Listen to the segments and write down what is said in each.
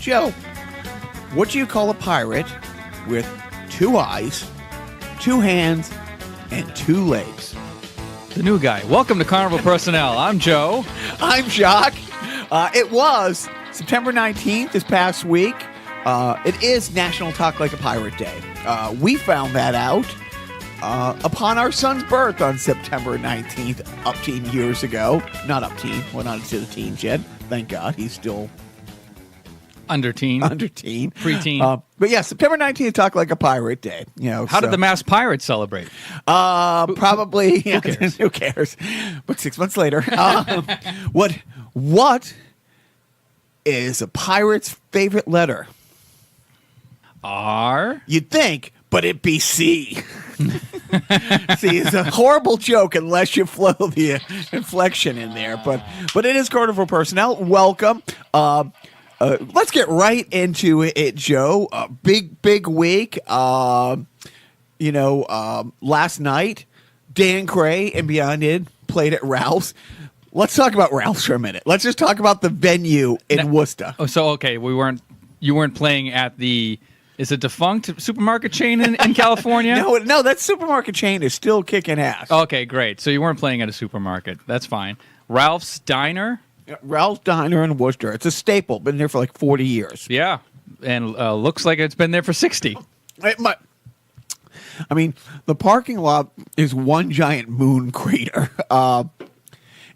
Joe, what do you call a pirate with 2 eyes, 2 hands, and 2 legs? The new guy. Welcome to Carnival Personnel. I'm Joe. I'm Jacques. It was September 19th this past week. It is National Talk Like a Pirate Day. We found that out upon our son's birth on September 19th, up-teen years ago. Not up-teen. We're not into the teens yet. Thank God. He's still... Under-teen. Pre-teen. But yeah, September 19th, Talk Like a Pirate Day. How did the mass pirates celebrate? Probably. Who cares? Who cares? But 6 months later. What is a pirate's favorite letter? R? You'd think, but it'd be C. See, it's a horrible joke unless you flow the inflection in there. But it is Carnival Personnel. Welcome. Let's get right into it, Joe. Big week. Last night, Dan Cray and Reunite-Id played at Ralph's. Let's talk about Ralph's for a minute. Let's just talk about the venue in Worcester. Oh, so okay, you weren't playing at the. Is it defunct supermarket chain in California? No, that supermarket chain is still kicking ass. Okay, great. So you weren't playing at a supermarket. That's fine. Ralph's Diner? Ralph's Diner in Worcester. It's a staple. Been there for like 40 years. Yeah, and looks like it's been there for 60. The parking lot is one giant moon crater.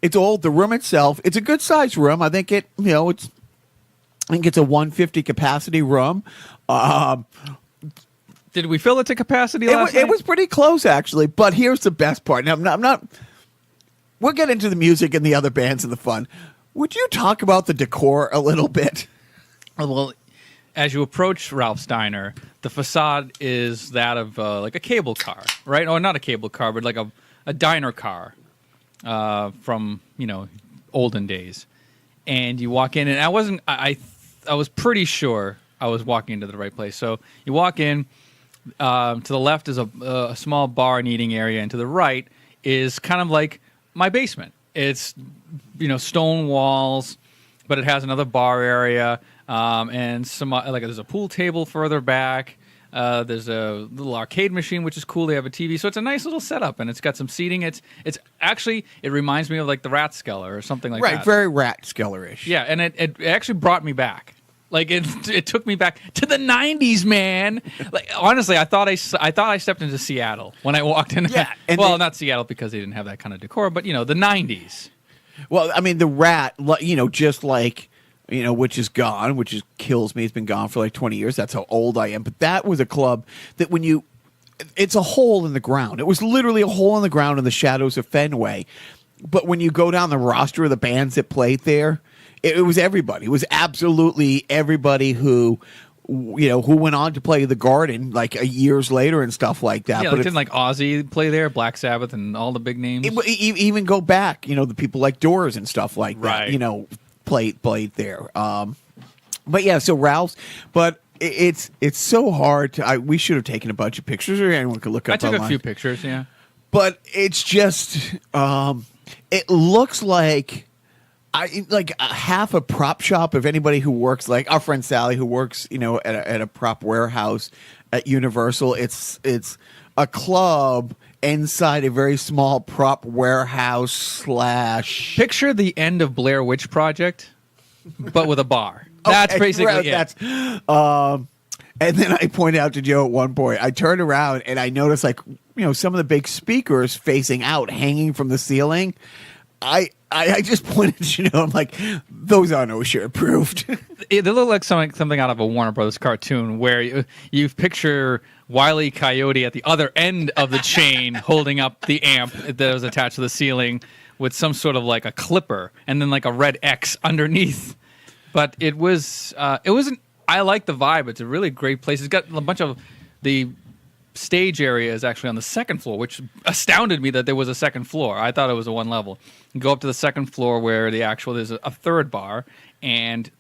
It's old. The room itself, it's a good sized room. I think it's a 150 capacity room. Did we fill it to capacity last night? It was pretty close, actually. But here's the best part. Now, I'm not. We'll get into the music and the other bands and the fun. Would you talk about the decor a little bit? Well, as you approach Ralph's Diner, the facade is that of like a cable car, right? Or not a cable car, but like a diner car from olden days. And you walk in, and I was pretty sure I was walking into the right place. So you walk in. To the left is a small bar and eating area, and to the right is kind of like my basement. It's stone walls, but it has another bar area, and some there's a pool table further back. There's a little arcade machine, which is cool. They have a TV, so it's a nice little setup, and it's got some seating. It's actually, it reminds me of like the Rathskeller or something like that. Right, very Rathskeller-ish. Yeah, and it actually brought me back. Like it took me back to the 90s, man. Like honestly, I thought I stepped into Seattle when I walked in. Yeah, not Seattle because they didn't have that kind of decor, but the 90s. Well, the Rat, just like which is gone, kills me. It's been gone for like 20 years. That's how old I am. But that was a club that it's a hole in the ground. It was literally a hole in the ground in the shadows of Fenway. But when you go down the roster of the bands that played there. It was everybody. It was absolutely everybody who went on to play the Garden like years later and stuff like that. Yeah, but didn't like Ozzy play there, Black Sabbath, and all the big names. Even go back, the people like Doors and stuff like that. Right. Played there. But yeah, so Ralph's. But it's so hard to. We should have taken a bunch of pictures, or anyone could look up. I took online. a few pictures. Yeah. But it's just. It looks like. Like half a prop shop. If anybody who works, like our friend Sally, who works, at a prop warehouse at Universal, it's a club inside a very small prop warehouse / Picture the end of Blair Witch Project, but with a bar. That's okay, basically it. And then I pointed out to Joe at one point. I turned around and I noticed, like, some of the big speakers facing out, hanging from the ceiling. I just pointed to I'm like, those aren't OSHA approved. They look like something out of a Warner Brothers cartoon where you picture Wile E. Coyote at the other end of the chain holding up the amp that was attached to the ceiling with some sort of like a clipper and then like a red X underneath. But it wasn't. I like the vibe. It's a really great place. It's got a bunch of the stage area is actually on the second floor, which astounded me that there was a second floor. I thought it was a one level. You go up to the second floor where there's a third bar and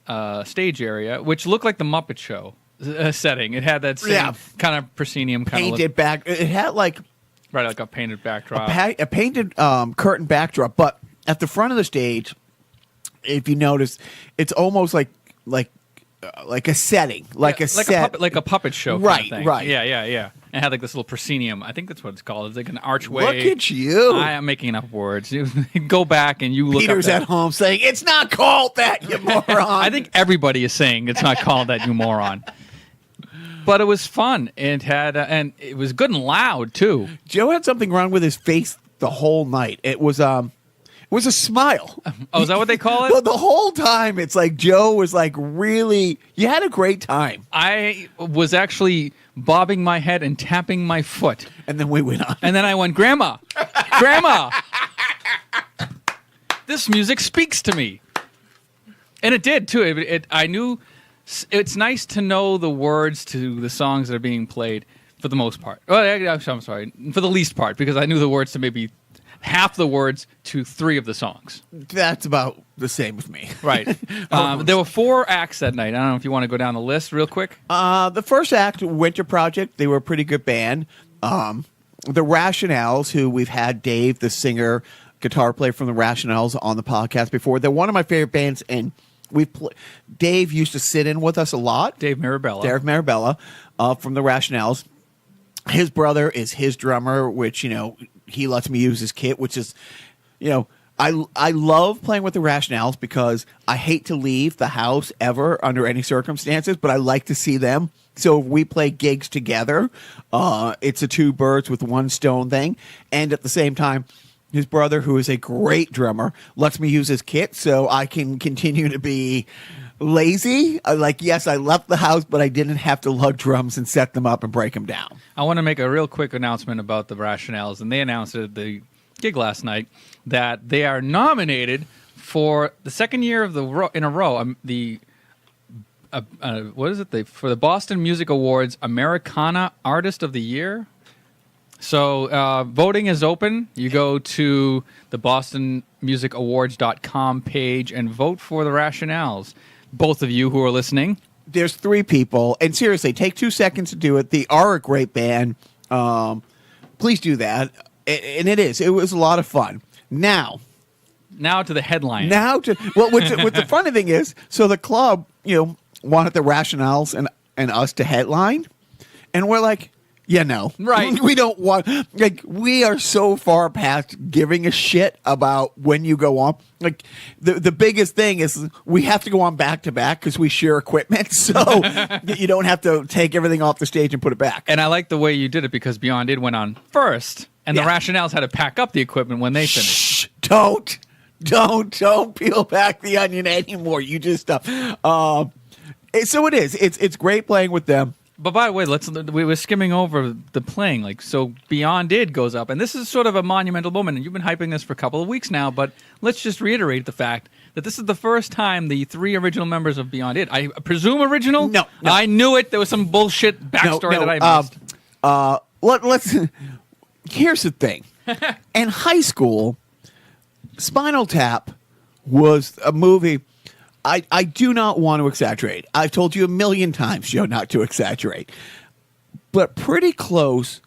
stage area, which looked like the Muppet Show setting. It had that same kind of proscenium kind of painted back. It had like a painted backdrop, a painted curtain backdrop. But at the front of the stage, if you notice, it's almost like like a setting, like a set, like a puppet show, Right, kind of thing. right. Yeah. And it had like this little proscenium. I think that's what it's called. It's like an archway. Look at you. I am making up words. You go back and you look. Peter's up at home saying it's not called that, you moron. I think everybody is saying it's not called that, you moron. But it was fun. It had and it was good and loud too. Joe had something wrong with his face the whole night. It was a smile. Oh, is that what they call it? Well, the whole time it's like Joe was like really. You had a great time, I was actually bobbing my head and tapping my foot. and then we went on. And then I went, Grandma, Grandma, this music speaks to me. And it did, too. I knew it's nice to know the words to the songs that are being played for the most part. Oh, I'm sorry, for the least part, because I knew the words to maybe half the words to 3 of the songs. That's about the same with me. Right. There were 4 acts that night. I don't know if you want to go down the list real quick. The first act, Winter Project, they were a pretty good band. The Rationales, who we've had Dave, the singer, guitar player from the Rationales, on the podcast before. They're one of my favorite bands, and Dave used to sit in with us a lot. Dave Marabella. Derek Marabella from the Rationales. His brother is his drummer, which, he lets me use his kit, which is, I love playing with the Rationales because I hate to leave the house ever under any circumstances, but I like to see them. So if we play gigs together, it's a 2 birds with 1 stone thing. And at the same time, his brother, who is a great drummer, lets me use his kit so I can continue to be lazy. Yes, I left the house, but I didn't have to lug drums and set them up and break them down. I want to make a real quick announcement about the Rationales, and they announced at the gig last night that they are nominated for the second year in a row. What is it? For the Boston Music Awards Americana Artist of the Year. So voting is open. You go to the BostonMusicAwards.com page and vote for the Rationales. Both of you who are listening. There's 3 people, and seriously, take 2 seconds to do it. They are a great band. Please do that. And it was a lot of fun. Now to the headline. What the funny thing is, so the club, wanted the Rationales and us to headline, and we're like, yeah, no. Right. We don't want, we are so far past giving a shit about when you go on. The biggest thing is we have to go on back to back because we share equipment. So you don't have to take everything off the stage and put it back. And I like the way you did it because Beyond Id went on first, and the Rationales had to pack up the equipment when they finished. Shh, don't peel back the onion anymore. You just stop. So it is. It's great playing with them. But by the way, we were skimming over the playing. So Beyond Id goes up, and this is sort of a monumental moment, and you've been hyping this for a couple of weeks now, but let's just reiterate the fact that this is the first time the 3 original members of Beyond Id, I presume original? No. I knew it. There was some bullshit backstory that I missed. Here's the thing. In high school, Spinal Tap was a movie. I do not want to exaggerate. I've told you a million times, Joe, not to exaggerate. But pretty close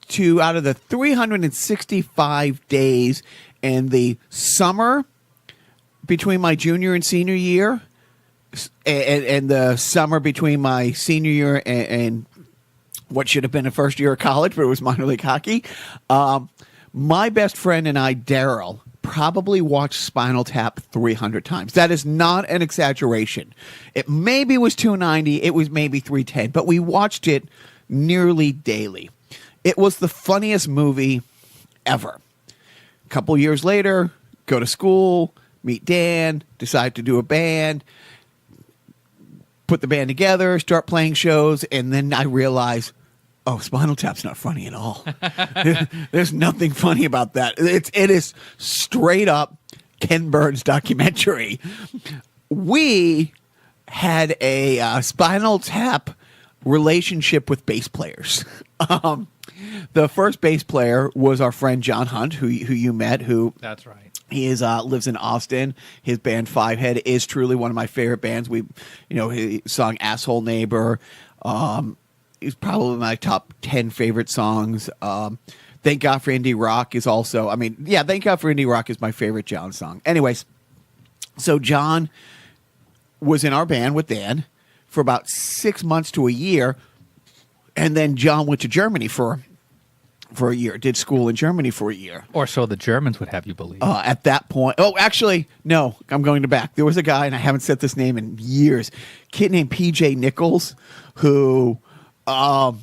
to, out of the 365 days in the summer between my junior and senior year, and the summer between my senior year and what should have been a first year of college, but it was minor league hockey, my best friend and I, Daryl, probably watched Spinal Tap 300 times. That is not an exaggeration. It maybe was 290, it was maybe 310, but we watched it nearly daily. It was the funniest movie ever. A couple years later, go to school, meet Dan, decide to do a band, put the band together, start playing shows, and then I realize, oh, Spinal Tap's not funny at all. There's nothing funny about that. It is straight up Ken Burns documentary. We had a Spinal Tap relationship with bass players. The first bass player was our friend John Hunt, who you met. That's right. He lives in Austin. His band Fivehead is truly one of my favorite bands. His song "Asshole Neighbor." Is probably my top 10 favorite songs. Thank God for Indie Rock is also, Thank God for Indie Rock is my favorite John song. Anyways, so John was in our band with Dan. for about 6 months to a year, and then John went to Germany for a year, did school in Germany for a year. Or so the Germans would have you believe. At that point, actually, no, I'm going to back. There was a guy, and I haven't said this name in years, kid named PJ Nichols, who I'm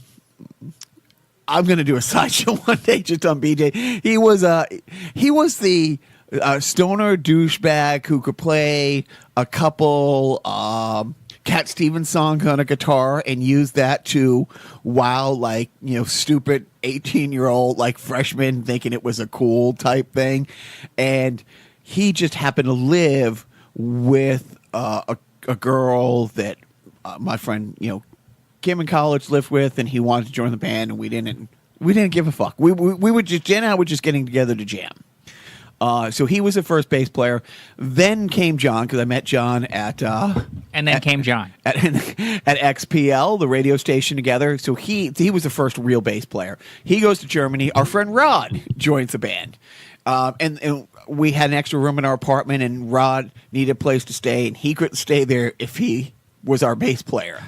going to do a sideshow one day just on BJ. He was the stoner douchebag who could play a couple Cat Stevens songs on a guitar and use that to wow, like, stupid 18-year-old like freshmen thinking it was a cool type thing. And he just happened to live with a girl that my friend, Kim in college lived with, and he wanted to join the band, and we didn't give a fuck. We would just, Jen and I were just getting together to jam. So he was the first bass player. Then came John, because I met John at came John at XPL, the radio station, together. So he was the first real bass player. He goes to Germany. Our friend Rod joins the band, and we had an extra room in our apartment, and Rod needed a place to stay, and he couldn't stay there if he was our bass player.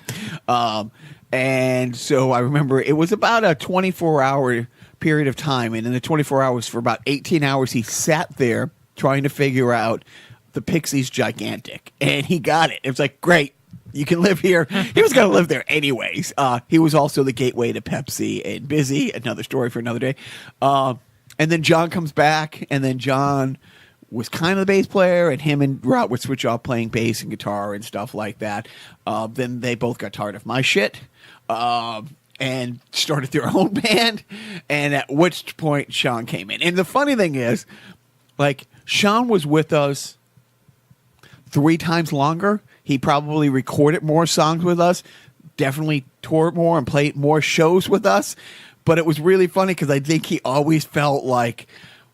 And so I remember it was about a 24-hour period of time, and in the 24 hours, for about 18 hours, he sat there trying to figure out the Pixies' Gigantic, and he got it. It was like, great, you can live here. He was going to live there anyways. He was also the gateway to Pepsi and Busy, another story for another day. And then John comes back, and then John was kind of the bass player, and him and Rod would switch off playing bass and guitar and stuff like that. Then they both got tired of my shit. And started their own band, and at which point Sean came in. And the funny thing is, like, Sean was with us 3 times longer. He probably recorded more songs with us, definitely toured more and played more shows with us. But it was really funny because I think he always felt like,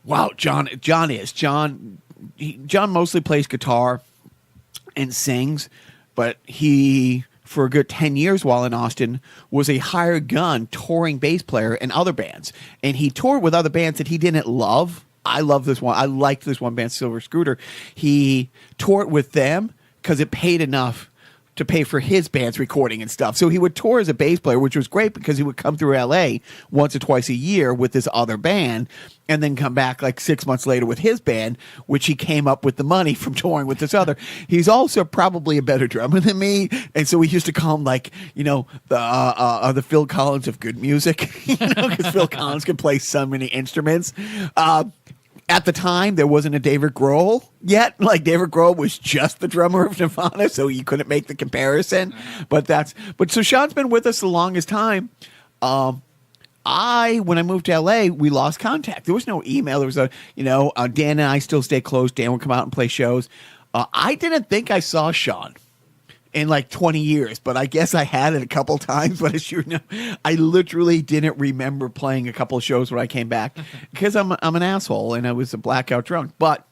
wow, John mostly plays guitar and sings, but he, for a good 10 years while in Austin, was a hired gun touring bass player in other bands. And he toured with other bands that he didn't love. I love this one. I liked this one band, Silver Scooter. He toured with them because it paid enough to pay for his band's recording and stuff. So he would tour as a bass player, which was great because he would come through LA once or twice a year with this other band and then come back like 6 months later with his band, which he came up with the money from touring with this other. He's also probably a better drummer than me. And so we used to call him like, the Phil Collins of good music, because Phil Collins could play so many instruments. At the time, there wasn't a David Grohl yet. Like, David Grohl was just the drummer of Nirvana, so you couldn't make the comparison. But so Sean's been with us the longest time. When I moved to LA, we lost contact. There was no email. There was Dan and I still stay close. Dan would come out and play shows. I didn't think I saw Sean in like 20 years, but I guess I had it a couple times. But as you know, I literally didn't remember playing a couple of shows when I came back because I'm an asshole and I was a blackout drunk. But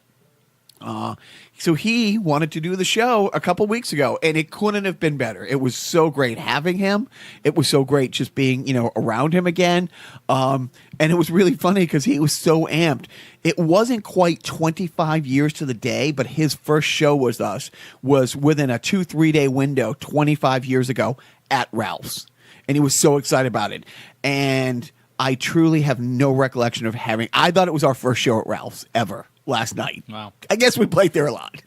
so he wanted to do the show a couple weeks ago, and it couldn't have been better. It was so great having him. It was so great just being, around him again. And it was really funny because he was so amped. It wasn't quite 25 years to the day, but his first show with us was within a 2-3 day window 25 years ago at Ralph's. And he was so excited about it. And I truly have no recollection of I thought it was our first show at Ralph's ever last night. Wow. I guess we played there a lot.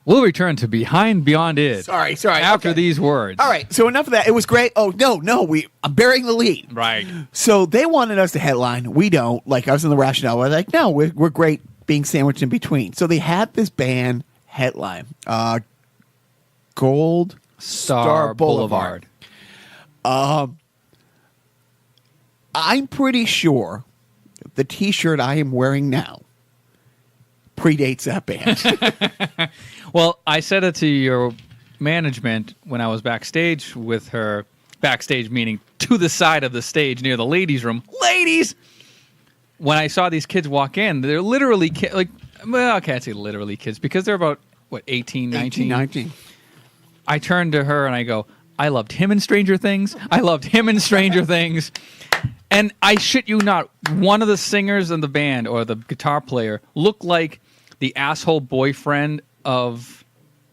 We'll return to Behind Beyond Id. Sorry. After these words. All right. So enough of that. It was great. Oh, no. I'm burying the lead. Right. So they wanted us to headline. We don't. Like, I was in the rationale. We're like, no, we're great being sandwiched in between. So they had this band headline. Gold Star Boulevard. I'm pretty sure the T-shirt I am wearing now predates that band. Well, I said it to your management when I was backstage with her. Backstage meaning to the side of the stage near the ladies' room. Ladies! When I saw these kids walk in, they're literally I can't say literally kids because they're about, 18, 19? 19. I turned to her and I go, I loved him in Stranger Things. I loved him in Stranger Things. And I shit you not, one of the singers in the band or the guitar player looked like the asshole boyfriend of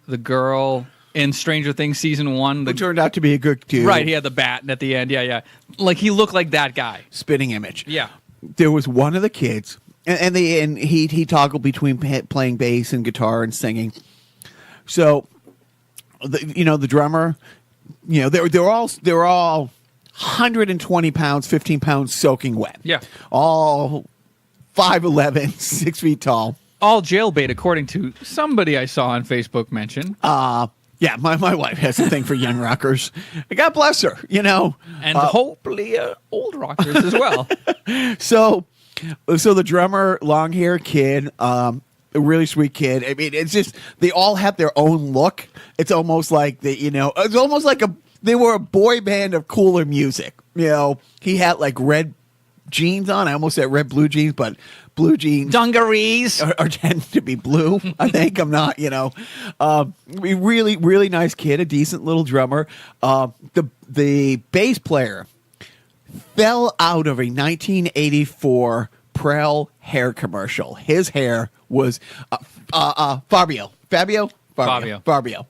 the girl in Stranger Things season 1. Who turned out to be a good dude. Right, he had the bat at the end. Yeah. Like he looked like that guy. Spitting image. Yeah. There was one of the kids, and he toggled between playing bass and guitar and singing. So, the drummer, they're all 120 pounds, 15 pounds soaking wet. Yeah. All 5'11", 6 feet tall. All jailbait, according to somebody I saw on Facebook mention. Yeah, my wife has a thing for young rockers. God bless her, And hopefully old rockers as well. So the drummer, long hair kid, a really sweet kid. I mean, it's just they all have their own look. It's almost like it's almost like they were a boy band of cooler music. He had like red jeans on. I almost said red blue jeans, but blue jeans dungarees are tend to be blue. I think I'm not. Really, really nice kid, a decent little drummer. The bass player fell out of a 1984 Prel hair commercial. His hair was Fabio.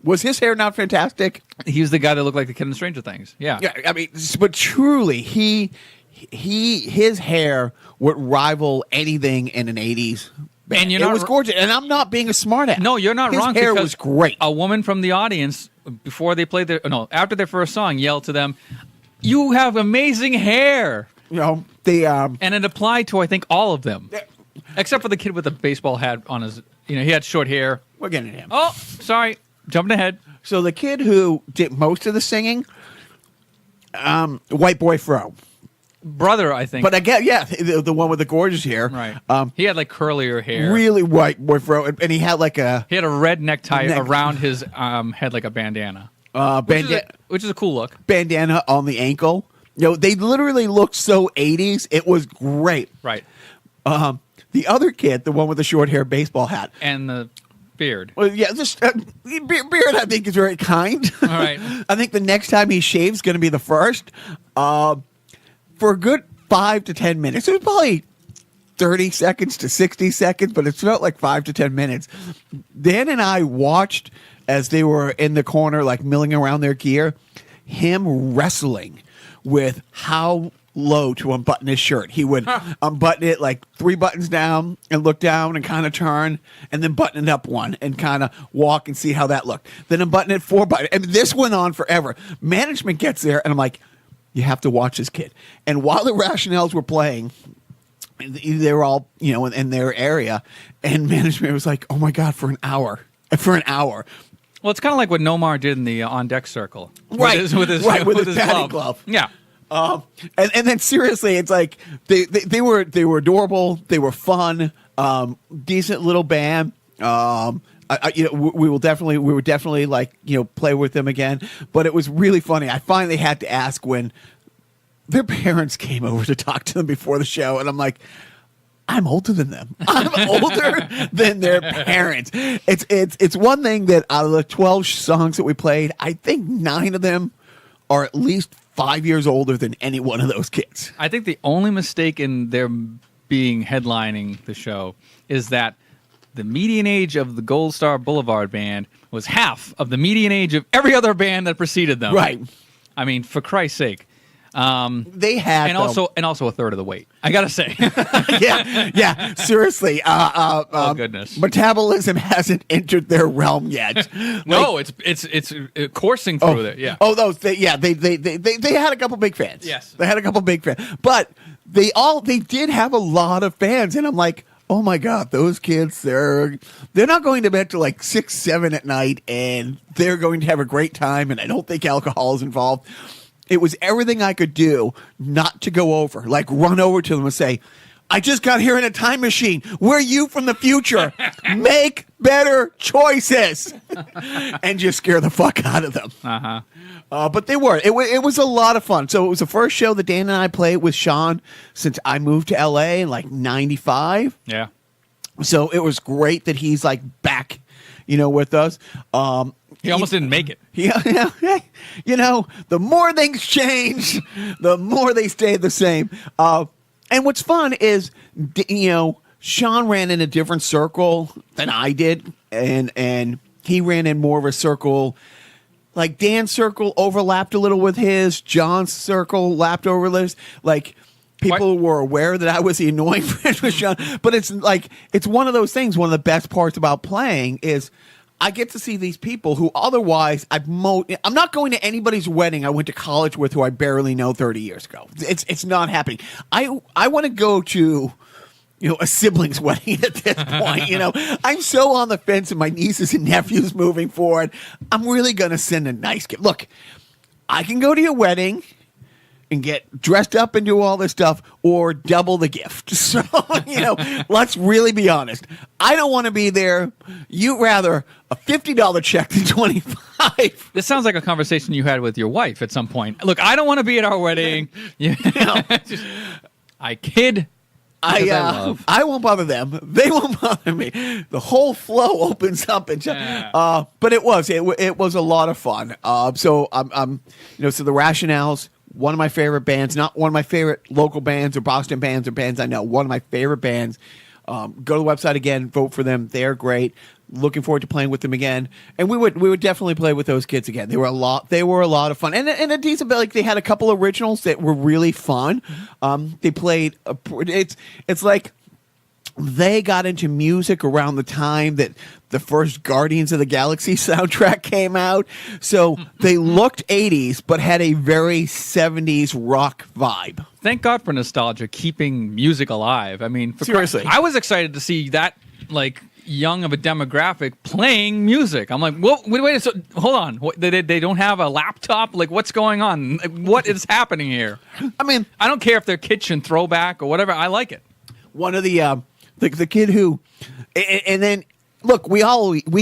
Was his hair not fantastic? He was the guy that looked like the kid in Stranger Things. Yeah. I mean, but truly, his hair would rival anything in an 80s band. And it was gorgeous. And I'm not being a smartass. No, you're not wrong. His hair was great. A woman from the audience, after their first song, yelled to them, "You have amazing hair." And it applied to, I think, all of them. Except for the kid with the baseball hat on his, he had short hair. We're getting to him. Oh, sorry. Jumping ahead. So the kid who did most of the singing, white boy fro. Brother, I think. But I get, the one with the gorgeous hair. Right. He had like curlier hair. Really white boy fro. And he had like He had a red necktie around his head like a bandana. Which is a cool look. Bandana on the ankle. They literally looked so 80s. It was great. Right. The other kid, the one with the short hair baseball hat. And the beard. Well, yeah, this beard I think is very kind. All right. I think the next time he shaves is going to be the first. For a good 5 to 10 minutes. It was probably 30 seconds to 60 seconds, but it felt like 5 to 10 minutes. Dan and I watched as they were in the corner, like milling around their gear, him wrestling with how low to unbutton his shirt. He would unbutton it like 3 buttons down and look down and kind of turn, and then button it up one and kind of walk and see how that looked. Then unbutton it 4 buttons. And this went on forever. Management gets there, and I'm like, you have to watch this kid. And while the Rationales were playing, they were all, in their area, and management was like, oh my God, for an hour. Well, it's kind of like what Nomar did in the on deck circle, right? With his glove. Yeah. And then seriously, it's like they were adorable. They were fun. Decent little band. We would definitely like play with them again. But it was really funny. I finally had to ask when their parents came over to talk to them before the show, and I'm like, I'm older than them. I'm older than their parents. It's one thing that out of the 12 songs that we played, I think 9 of them are at least 5 years older than any one of those kids. I think the only mistake in their being headlining the show is that the median age of the Gold Star Boulevard band was half of the median age of every other band that preceded them. Right. I mean, for Christ's sake. They had also a third of the weight. I gotta say, yeah. Seriously, oh goodness, metabolism hasn't entered their realm yet. No, it's coursing through it. Yeah. Oh, they had a couple big fans. Yes, they had a couple big fans, but they did have a lot of fans, and I'm like, oh my God, those kids, they're not going to bed till like 6, 7 at night, and they're going to have a great time, and I don't think alcohol is involved. It was everything I could do not to go over, like run over to them and say, I just got here in a time machine. We're you from the future. Make better choices. And just scare the fuck out of them. But they were. It was a lot of fun. So it was the first show that Dan and I played with Sean since I moved to L.A. in like 95. Yeah. So it was great that he's like back, with us. He almost didn't make it. Yeah, the more things change, the more they stay the same. And what's fun is, Sean ran in a different circle than I did, and he ran in more of a circle like Dan's circle overlapped a little with his. John's circle lapped over his. Like people were aware that I was the annoying friend with John. But it's like it's one of those things. One of the best parts about playing is I get to see these people who otherwise I'm not going to anybody's wedding I went to college with who I barely know 30 years ago. It's not happening. I want to go to a sibling's wedding at this point. I'm so on the fence, and my nieces and nephews moving forward. I'm really going to send a nice gift. Look, I can go to your wedding and get dressed up and do all this stuff, or double the gift. So, let's really be honest. I don't want to be there. You'd rather a $50 check than $25. This sounds like a conversation you had with your wife at some point. Look, I don't want to be at our wedding. I kid. I won't bother them. They won't bother me. The whole flow opens up, and but it was a lot of fun. So I'm so the Rationales, one of my favorite bands, not one of my favorite local bands or Boston bands or bands I know. One of my favorite bands. Go to the website again, vote for them. They're great. Looking forward to playing with them again, and we would definitely play with those kids again. They were a lot of fun, and a decent bit. Like they had a couple originals that were really fun. They played. It's like they got into music around the time that the first Guardians of the Galaxy soundtrack came out, so they looked 80s but had a very 70s rock vibe. Thank God for nostalgia, keeping music alive. I mean, seriously, I was excited to see that young of a demographic playing music. I'm like, wait, so hold on. They don't have a laptop? Like, what's going on? What is happening here? I mean, I don't care if they're kitchen throwback or whatever. I like it. One of the kid who, and then look, we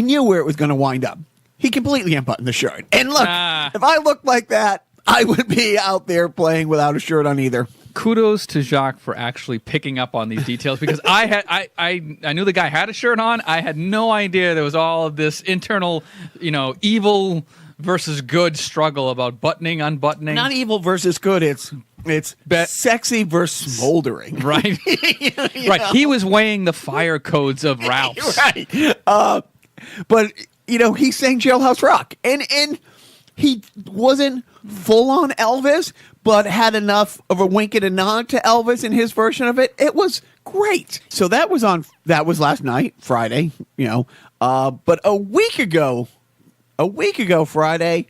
knew where it was going to wind up. He completely unbuttoned the shirt. And look, if I looked like that, I would be out there playing without a shirt on either. Kudos to Jacques for actually picking up on these details, because I knew the guy had a shirt on. I had no idea there was all of this internal, evil versus good struggle about buttoning, unbuttoning. Not evil versus good. It's sexy versus smoldering. Right. Right. He was weighing the fire codes of Ralph's. Right. But he sang Jailhouse Rock, and he wasn't full on Elvis, but had enough of a wink and a nod to Elvis in his version of it. It was great. So that was last night, Friday, but a week ago Friday,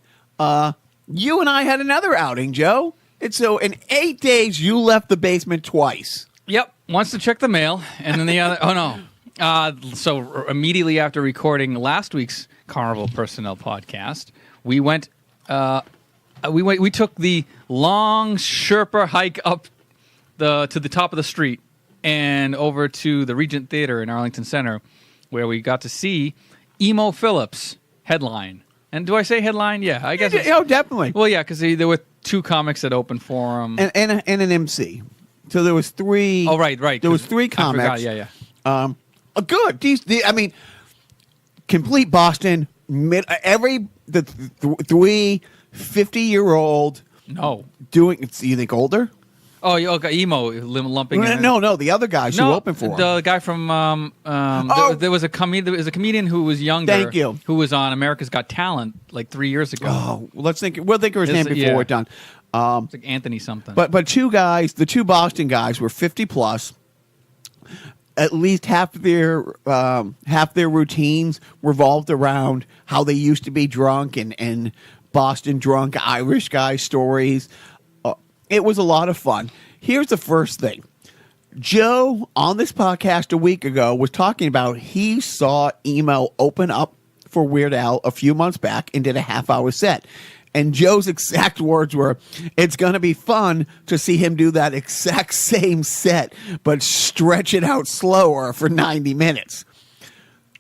you and I had another outing, Joe. So in 8 days, you left the basement twice. Yep. Once to check the mail, and then the other, oh no. So immediately after recording last week's Carnival Personnel podcast, we went, we took the long Sherpa hike up to the top of the street and over to the Regent Theater in Arlington Center, where we got to see Emo Phillips headline. And do I say headline? Yeah, I guess. Oh, definitely. Well, yeah, because there were two comics that opened for him, and an MC. So there was three. Oh, right. There was three comics. I forgot, yeah. Good. I mean, complete Boston. The three 50-year-old. No. Doing. You think older? Oh, okay, Emo lumping. No, the other guys who opened for him. The guy from there was a comedian who was younger. Thank you. Who was on America's Got Talent like 3 years ago. Oh, we'll think of his name before we're done. It's like Anthony something. But the two Boston guys were 50 plus. At least half their routines revolved around how they used to be drunk and Boston drunk Irish guy stories. It was a lot of fun. Here's the first thing. Joe, on this podcast a week ago, was talking about he saw Emo open up for Weird Al a few months back and did a half-hour set. And Joe's exact words were, it's going to be fun to see him do that exact same set, but stretch it out slower for 90 minutes.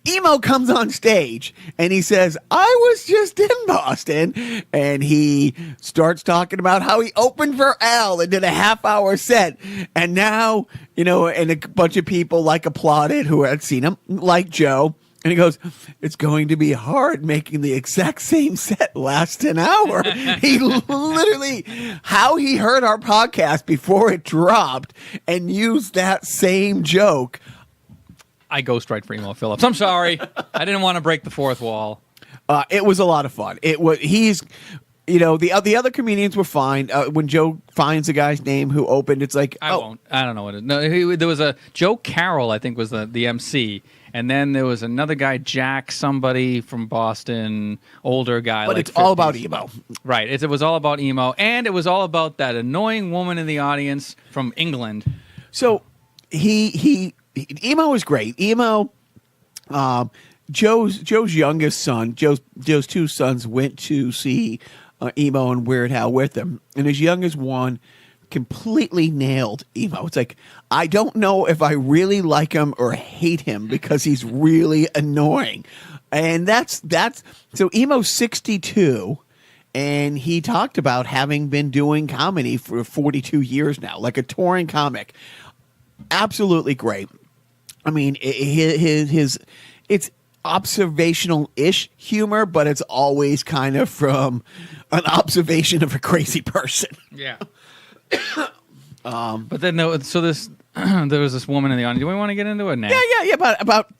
Emo comes on stage and he says, I was just in Boston, and he starts talking about how he opened for Al and did a half-hour set, and now, and a bunch of people applauded who had seen him, like Joe, and he goes, it's going to be hard making the exact same set last an hour. He literally, how he heard our podcast before it dropped and used that same joke. I ghost right for Emo Phillips. I'm sorry. I didn't want to break the fourth wall. It was a lot of fun. It was the other comedians were fine. When Joe finds the guy's name who opened, it's like I won't. I don't know what it is. No, there was a Joe Carroll, I think, was the MC, and then there was another guy, Jacques, somebody from Boston, older guy. But like it's all 50s. about emo, right? It was all about emo, and it was all about that annoying woman in the audience from England. So emo was great. Emo. Joe's youngest son, Joe's two sons went to see Emo and Weird Al with him, and his youngest one completely nailed Emo. It's like, I don't know if I really like him or hate him because he's really annoying, and that's so Emo's 62, and he talked about having been doing comedy for 42 years now, like a touring comic. Absolutely great. I mean, his it's observational-ish humor, but it's always kind of from an observation of a crazy person. Yeah. But then there was this woman in the audience. Do we want to get into it now? Yeah. About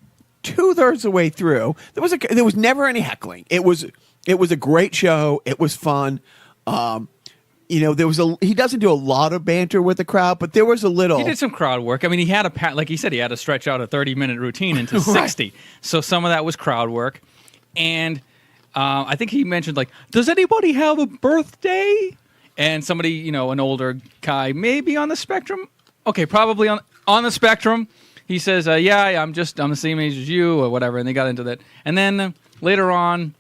2/3 of the way through, there was never any heckling. It was a great show. It was fun. He doesn't do a lot of banter with the crowd, but there was a little. He did some crowd work. I mean, he had like he said, he had to stretch out a 30-minute routine into 60. So some of that was crowd work. And I think he mentioned, like, does anybody have a birthday? And somebody, an older guy, maybe on the spectrum. Okay, probably on the spectrum. He says, yeah, I'm the same age as you or whatever. And they got into that. And then later on,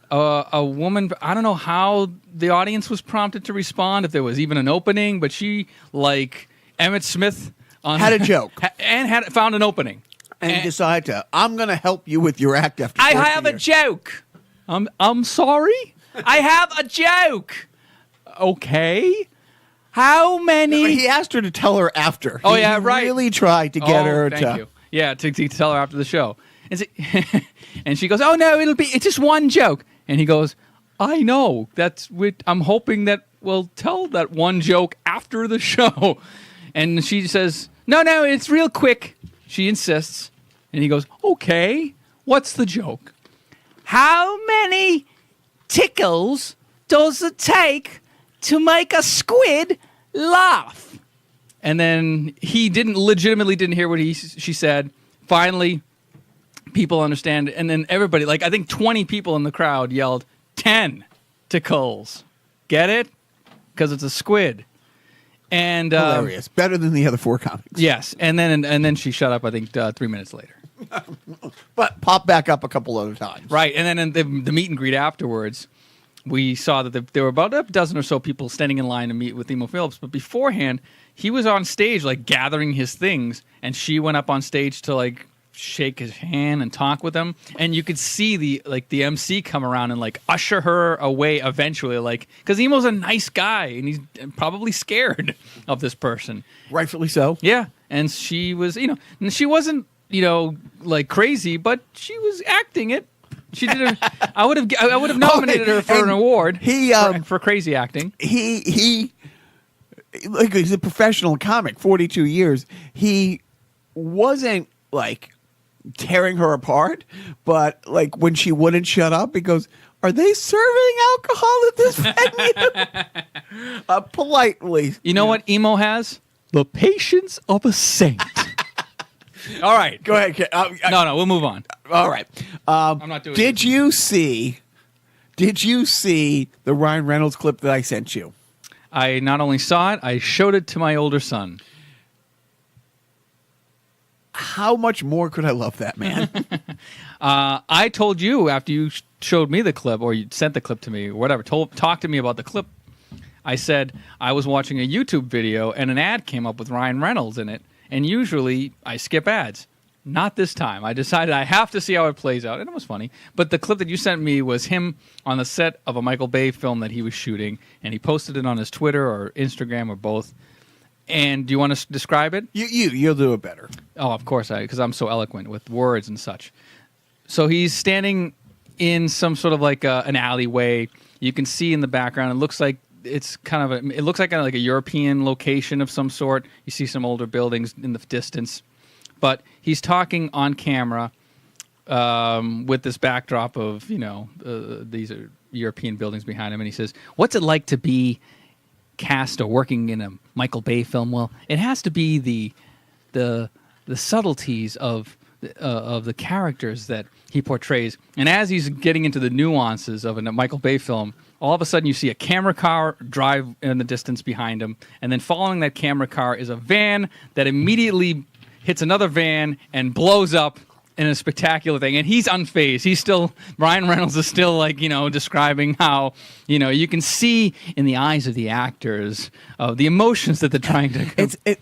a woman, I don't know how the audience was prompted to respond, if there was even an opening, but she, like Emmett Smith, had a joke and found an opening and decided I'm going to help you with your act after. I have a joke. I'm sorry. I have a joke. Okay. How many? He asked her to tell her after. Oh, yeah, right. He really tried to get her thank to. You. Yeah, to tell her after the show. And she goes, oh, no, it's just one joke. And he goes, I know. I'm hoping that we'll tell that one joke after the show. And she says, no, it's real quick. She insists. And he goes, okay, what's the joke? How many tickles does it take to make a squid laugh? And then he legitimately didn't hear what she said. Finally, people understand, and then everybody, like I think 20 people in the crowd yelled 10 tickles. Get it? Because it's a squid. And hilarious, better than the other four comics. Yes, and then she shut up. I think 3 minutes later, but popped back up a couple other times. Right, and then in the meet and greet afterwards, we saw that there were about a dozen or so people standing in line to meet with Emo Phillips. But beforehand, he was on stage like gathering his things, and she went up on stage to like shake his hand and talk with him, and you could see the MC come around and like usher her away eventually, like because Emo's a nice guy and he's probably scared of this person, rightfully so. Yeah, and she was, she wasn't, like crazy, but she was acting it. She did. I would have nominated her for an award. For crazy acting. He like he's a professional comic, 42 years. He wasn't like tearing her apart, but like when she wouldn't shut up, he goes, are they serving alcohol at this venue? Politely. You know what Emo has? The patience of a saint. All right. Go ahead. No, we'll move on. All right. I'm not doing it. Did you see the Ryan Reynolds clip that I sent you? I not only saw it, I showed it to my older son. How much more could I love that man? I told you after you showed me the clip, or you sent the clip to me, or whatever, talked to me about the clip. I said I was watching a YouTube video and an ad came up with Ryan Reynolds in it, and usually I skip ads. Not this time. I decided I have to see how it plays out, and it was funny. But the clip that you sent me was him on the set of a Michael Bay film that he was shooting, and he posted it on his Twitter or Instagram or both. And do you want to describe it? You'll do it better. Oh, of course, because I'm so eloquent with words and such. So he's standing in some sort of like an alleyway. You can see in the background. It looks like it's kind of it looks like a European location of some sort. You see some older buildings in the distance, but he's talking on camera. with this backdrop of, these are European buildings behind him, and he says, "What's it like to be cast or working in a Michael Bay film?" Well, it has to be the subtleties of the characters that he portrays. And as he's getting into the nuances of a Michael Bay film, all of a sudden you see a camera car drive in the distance behind him, and then following that camera car is a van that immediately hits another van and blows up in a spectacular thing. And he's unfazed. He's still, Ryan Reynolds is still describing how, you can see in the eyes of the actors the emotions that they're trying to...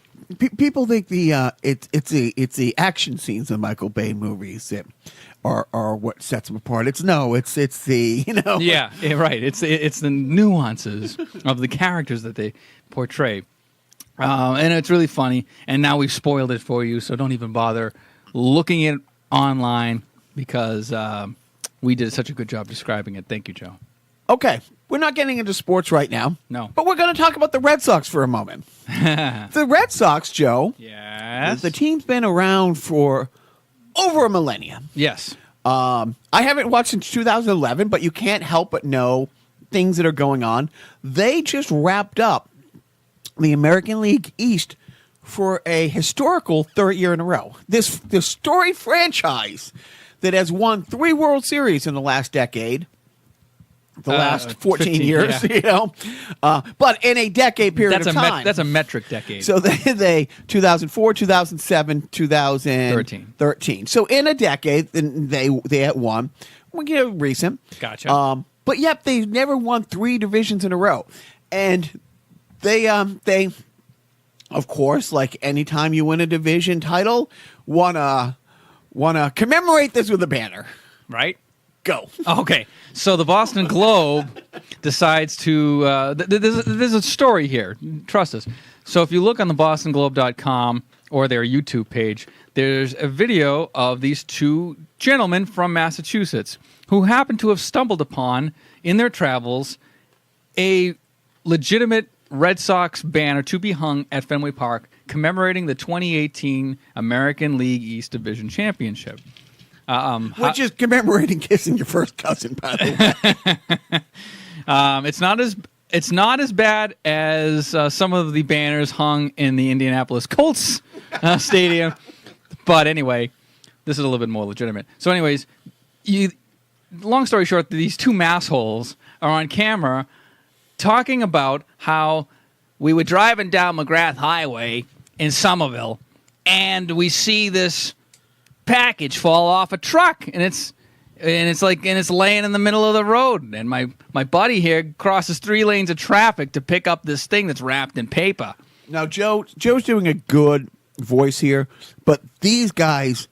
People think it's the action scenes in Michael Bay movies that are what sets them apart. It's the yeah, right. It's the nuances of the characters that they portray, and it's really funny. And now we've spoiled it for you, so don't even bother looking it online because we did such a good job describing it. Thank you, Joe. Okay. We're not getting into sports right now. No. But we're going to talk about the Red Sox for a moment. The Red Sox, Joe. Yes. The team's been around for over a millennium. Yes. I haven't watched since 2011, but you can't help but know things that are going on. They just wrapped up the American League East for a historical third year in a row. This storied franchise that has won 3 World Series in the last decade. The last 14 years, yeah. But in a decade period of time. That's a metric decade. So they 2004, 2007, 2013. So in a decade, they had won. We get recent. Gotcha. But yep, they've never won 3 divisions in a row, and they of course, like any time you win a division title, wanna commemorate this with a banner, right? Go. Okay, so the Boston Globe decides to... there's a story here. Trust us. So if you look on the bostonglobe.com or their YouTube page, there's a video of these 2 gentlemen from Massachusetts who happen to have stumbled upon, in their travels, a legitimate Red Sox banner to be hung at Fenway Park commemorating the 2018 American League East Division Championship. Which is commemorating kissing your first cousin, by the way. It's not as bad as some of the banners hung in the Indianapolis Colts stadium, but anyway, this is a little bit more legitimate. So, anyways, long story short, these 2 massholes are on camera talking about how we were driving down McGrath Highway in Somerville, and we see this package fall off a truck, and it's laying in the middle of the road, and my buddy here crosses 3 lanes of traffic to pick up this thing that's wrapped in paper. Now Joe's doing a good voice here, but these guys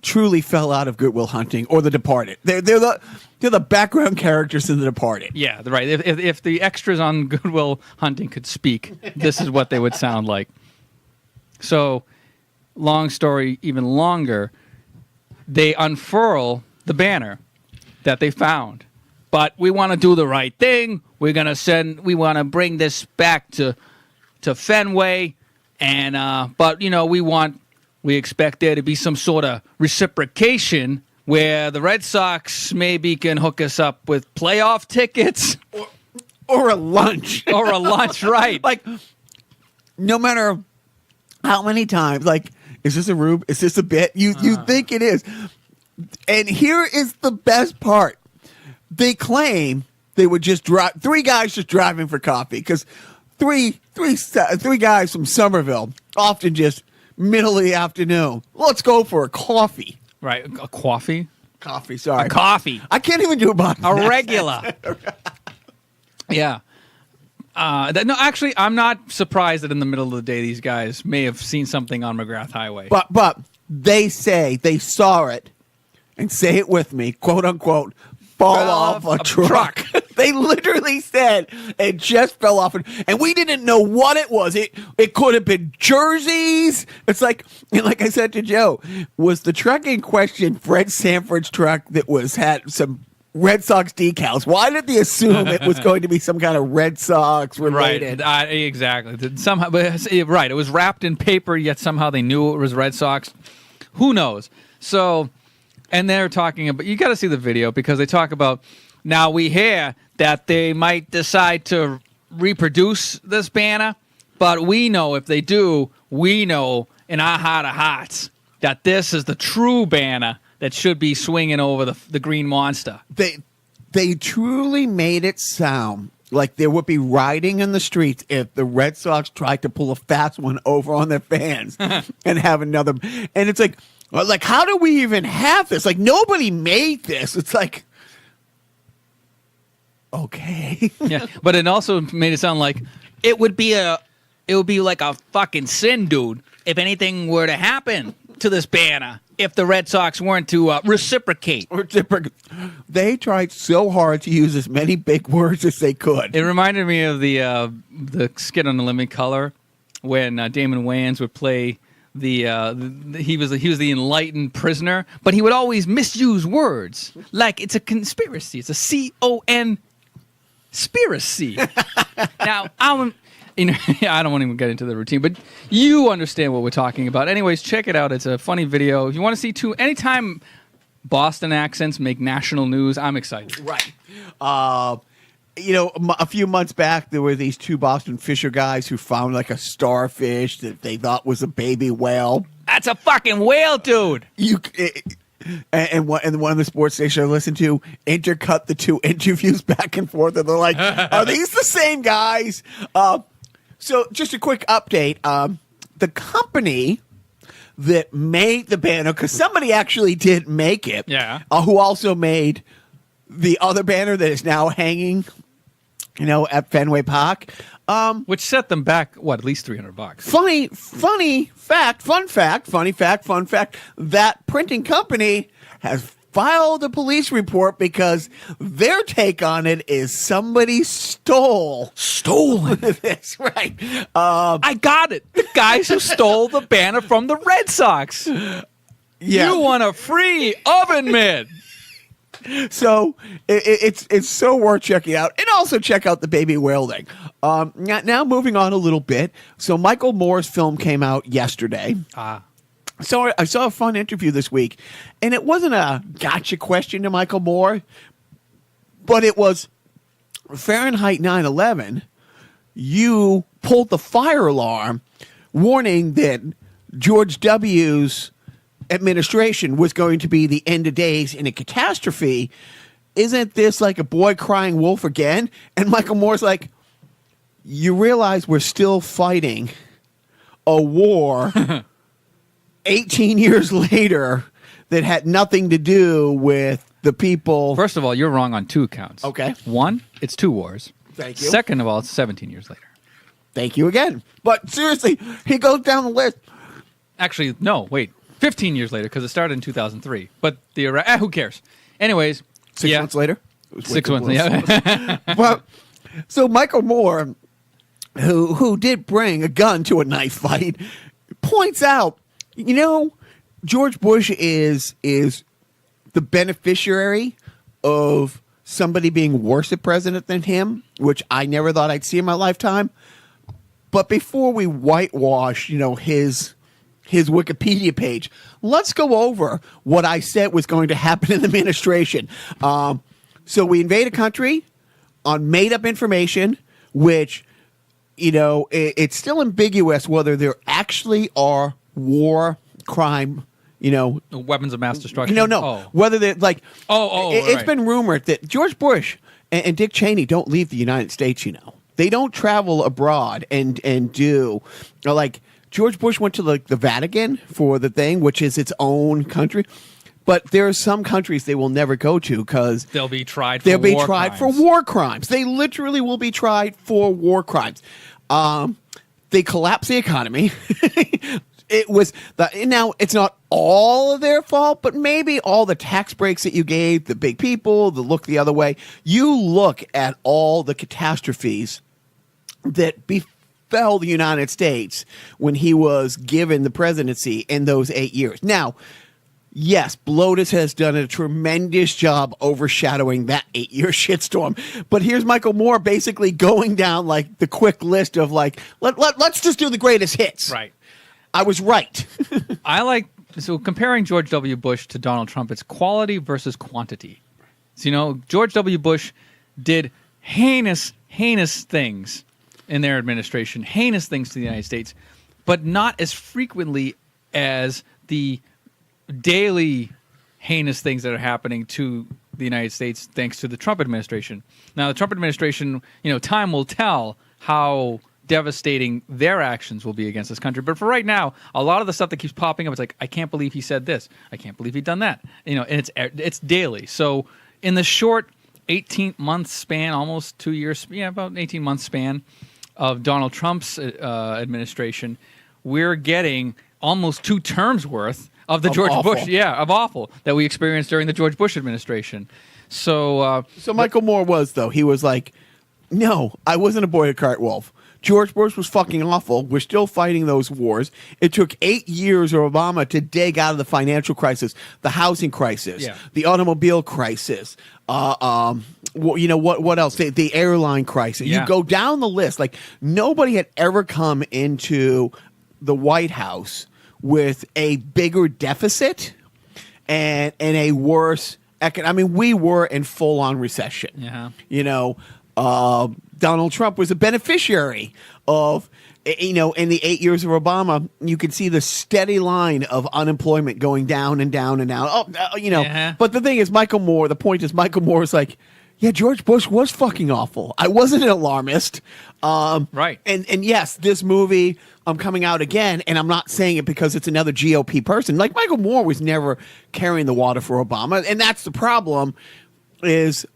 truly fell out of Good Will Hunting or The Departed. They're the background characters in The Departed. Yeah, right. If the extras on Good Will Hunting could speak, this is what they would sound like. So, long story even longer, they unfurl the banner that they found. But we want to do the right thing. We want to bring this back to Fenway, and but we expect there to be some sort of reciprocation where the Red Sox maybe can hook us up with playoff tickets or a lunch. Or a lunch, right. Like, no matter how many times, like, is this a rube? Is this a bit? You think it is. And here is the best part. They claim they would just drive, 3 guys just driving for coffee, because three guys from Somerville often just middle of the afternoon. Let's go for a coffee. Right, a coffee? Coffee, sorry. A coffee. I can't even do about a regular. Yeah. No, actually, I'm not surprised that in the middle of the day these guys may have seen something on McGrath Highway. But they say they saw it, and say it with me, quote unquote, fall off a truck. They literally said it just fell off, and we didn't know what it was. It could have been jerseys. It's like I said to Joe, was the truck in question Fred Sanford's truck that had some Red Sox decals? Why did they assume it was going to be some kind of Red Sox related? Right, exactly. Somehow, right, it was wrapped in paper, yet somehow they knew it was Red Sox. Who knows? So, and they're talking about, you got to see the video because they talk about, now we hear that they might decide to reproduce this banner, but we know if they do, we know in our heart of hearts that this is the true banner that should be swinging over the green monster. They truly made it sound like there would be rioting in the streets if the Red Sox tried to pull a fast one over on their fans and have another. And it's like, how do we even have this? Like, nobody made this. It's like, okay. Yeah, but it also made it sound like it would be like a fucking sin, dude, if anything were to happen to this banner if the Red Sox weren't to reciprocate. They tried so hard to use as many big words as they could. It reminded me of the skit on The Living Color when Damon Wayans would play he was the enlightened prisoner, but he would always misuse words like it's a conspiracy. It's a C-O-N spiracy. Now I don't want to even get into the routine, but you understand what we're talking about. Anyways, check it out. It's a funny video. If you want to see anytime Boston accents make national news, I'm excited. Right. A few months back, there were these two Boston Fisher guys who found like a starfish that they thought was a baby whale. That's a fucking whale, dude. And one of the sports stations I listened to intercut the two interviews back and forth, and they're like, "Are these the same guys?" So, just a quick update: the company that made the banner, because somebody actually did make it, who also made the other banner that is now hanging, at Fenway Park. Which set them back, at least $300. Funny fact, that printing company has filed a police report because their take on it is somebody stolen this, right? I got it. The guys who stole the banner from the Red Sox. Yeah. You want a free oven mitt. So it's so worth checking out, and also check out the baby whale thing. Now moving on a little bit. So Michael Moore's film came out yesterday. So I saw a fun interview this week, and it wasn't a gotcha question to Michael Moore, but it was Fahrenheit 9/11. You pulled the fire alarm, warning that George W.'s administration was going to be the end of days in a catastrophe. Isn't this like a boy crying wolf again? And Michael Moore's like, you realize we're still fighting a war 18 years later that had nothing to do with the people. First of all, you're wrong on two accounts. Okay. One, it's two wars. Thank you. Second of all, it's 17 years later. Thank you again. But seriously, he goes down the list. Actually, no, wait. 15 years later, because it started in 2003. But who cares? Anyways. 6 months later? 6 months, yeah. Well, so Michael Moore, who did bring a gun to a knife fight, points out, George Bush is the beneficiary of somebody being worse a president than him, which I never thought I'd see in my lifetime. But before we whitewash, his Wikipedia page, let's go over what I said was going to happen in the administration. So we invade a country on made-up information, which, it's still ambiguous whether there actually are war crime, weapons of mass destruction. No. Oh. Whether they're like, it's right. been rumored that George Bush and Dick Cheney don't leave the United States. They don't travel abroad and do like. George Bush went to the Vatican for the thing, which is its own country. But there are some countries they will never go to because they'll be tried for war crimes. They literally will be tried for war crimes. They collapse the economy. Now, it's not all of their fault, but maybe all the tax breaks that you gave, the big people, the look the other way. You look at all the catastrophes that befell the United States when he was given the presidency in those 8 years. Now, yes, Blotus has done a tremendous job overshadowing that 8-year shitstorm. But here's Michael Moore basically going down like the quick list of like, let's just do the greatest hits. Right. I was right. I like So comparing George W. Bush to Donald Trump, it's quality versus quantity. So, George W. Bush did heinous things in their administration, heinous things to the United States, but not as frequently as the daily heinous things that are happening to the United States thanks to the Trump administration. Now, the Trump administration, time will tell how devastating their actions will be against this country. But for right now, a lot of the stuff that keeps popping up, it's like, I can't believe he said this. I can't believe he done that. And it's daily. So in the short 18-month span, almost 2 years, about 18-month span of Donald Trump's administration, we're getting almost 2 terms worth of the George Bush, of awful that we experienced during the George Bush administration. So Michael Moore he was like, no, I wasn't a boy at cart wolf. George Bush was fucking awful. We're still fighting those wars. It took 8 years of Obama to dig out of the financial crisis, the housing crisis, the automobile crisis. What else? The airline crisis. Yeah. You go down the list. Like, nobody had ever come into the White House with a bigger deficit and a worse we were in full-on recession. Yeah. Donald Trump was a beneficiary of, in the 8 years of Obama, you could see the steady line of unemployment going down and down and down. But the thing is, the point is, Michael Moore is like, yeah, George Bush was fucking awful. I wasn't an alarmist. Right. And yes, this movie, I'm coming out again, and I'm not saying it because it's another GOP person. Like, Michael Moore was never carrying the water for Obama, and that's the problem is,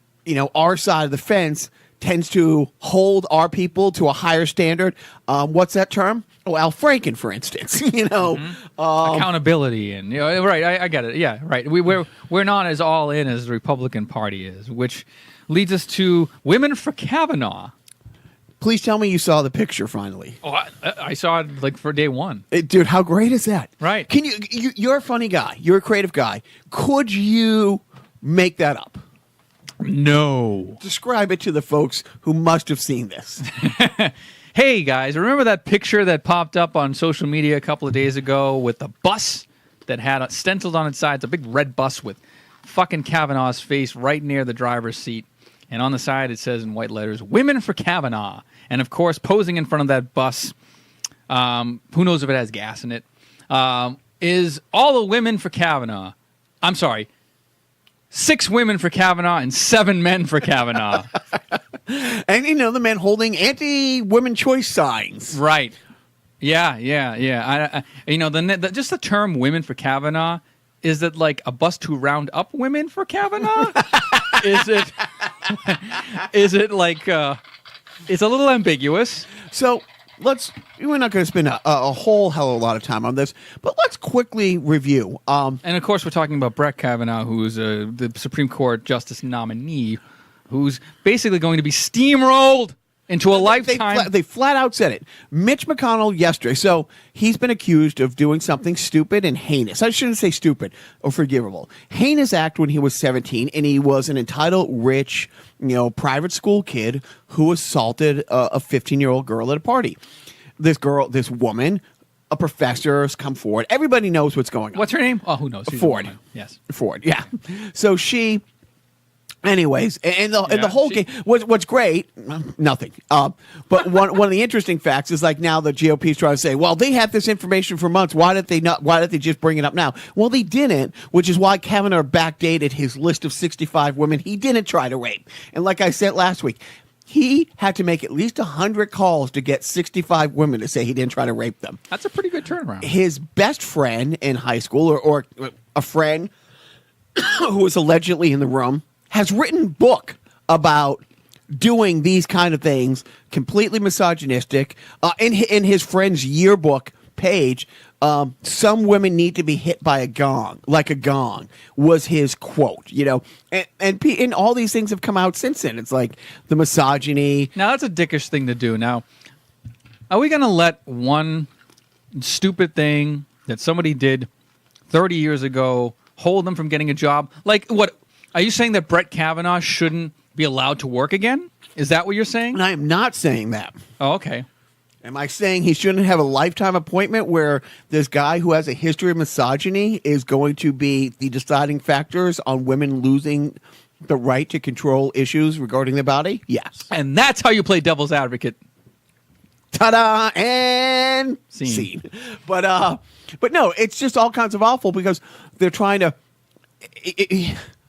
our side of the fence tends to hold our people to a higher standard. What's that term? Oh, Al Franken, for instance. Accountability and right. I get it. Yeah, right. We're not as all in as the Republican Party is, which leads us to Women for Kavanaugh. Please tell me you saw the picture finally. Oh, I saw it for day one. Dude, how great is that? Right. Can you're a funny guy. You're a creative guy. Could you make that up? No. Describe it to the folks who must have seen this. Hey, guys, remember that picture that popped up on social media a couple of days ago with the bus that had stenciled on its side? It's a big red bus with fucking Kavanaugh's face right near the driver's seat. And on the side, it says in white letters, Women for Kavanaugh. And, of course, posing in front of that bus, who knows if it has gas in it, is all the women for Kavanaugh. I'm sorry. 6 women for Kavanaugh and 7 men for Kavanaugh. And, the men holding anti-women choice signs. Right. Yeah. Just the term women for Kavanaugh, is that like a bus to round up women for Kavanaugh? Is it like, it's a little ambiguous. So we're not going to spend a whole hell of a lot of time on this, but let's quickly review. And of course, we're talking about Brett Kavanaugh, who's the Supreme Court Justice nominee, who's basically going to be steamrolled into a lifetime. They flat out said it. Mitch McConnell yesterday. So he's been accused of doing something stupid and heinous. I shouldn't say stupid or forgivable. Heinous act when he was 17, and he was an entitled, rich, private school kid who assaulted a 15-year-old girl at a party. This woman, a professor, has come forward. Everybody knows what's going on. What's her name? Oh, who knows? She's Ford. Yes. Ford, yeah. So she... Anyways, and the whole game, what's great, nothing. But one of the interesting facts is, like, now the GOP is trying to say, well, they had this information for months. Why did they just bring it up now? Well, they didn't, which is why Kavanaugh backdated his list of 65 women he didn't try to rape. And like I said last week, he had to make at least 100 calls to get 65 women to say he didn't try to rape them. That's a pretty good turnaround. His best friend in high school, or a friend who was allegedly in the room, has written a book about doing these kind of things, completely misogynistic. In his friend's yearbook page, some women need to be hit by a gong, like a gong, was his quote, and all these things have come out since then. It's like the misogyny. Now, that's a dickish thing to do. Now, are we going to let one stupid thing that somebody did 30 years ago hold them from getting a job? Like, what? Are you saying that Brett Kavanaugh shouldn't be allowed to work again? Is that what you're saying? And I am not saying that. Oh, okay. Am I saying he shouldn't have a lifetime appointment where this guy who has a history of misogyny is going to be the deciding factors on women losing the right to control issues regarding their body? Yes. And that's how you play devil's advocate. Ta-da! And Scene. But no, it's just all kinds of awful because they're trying to.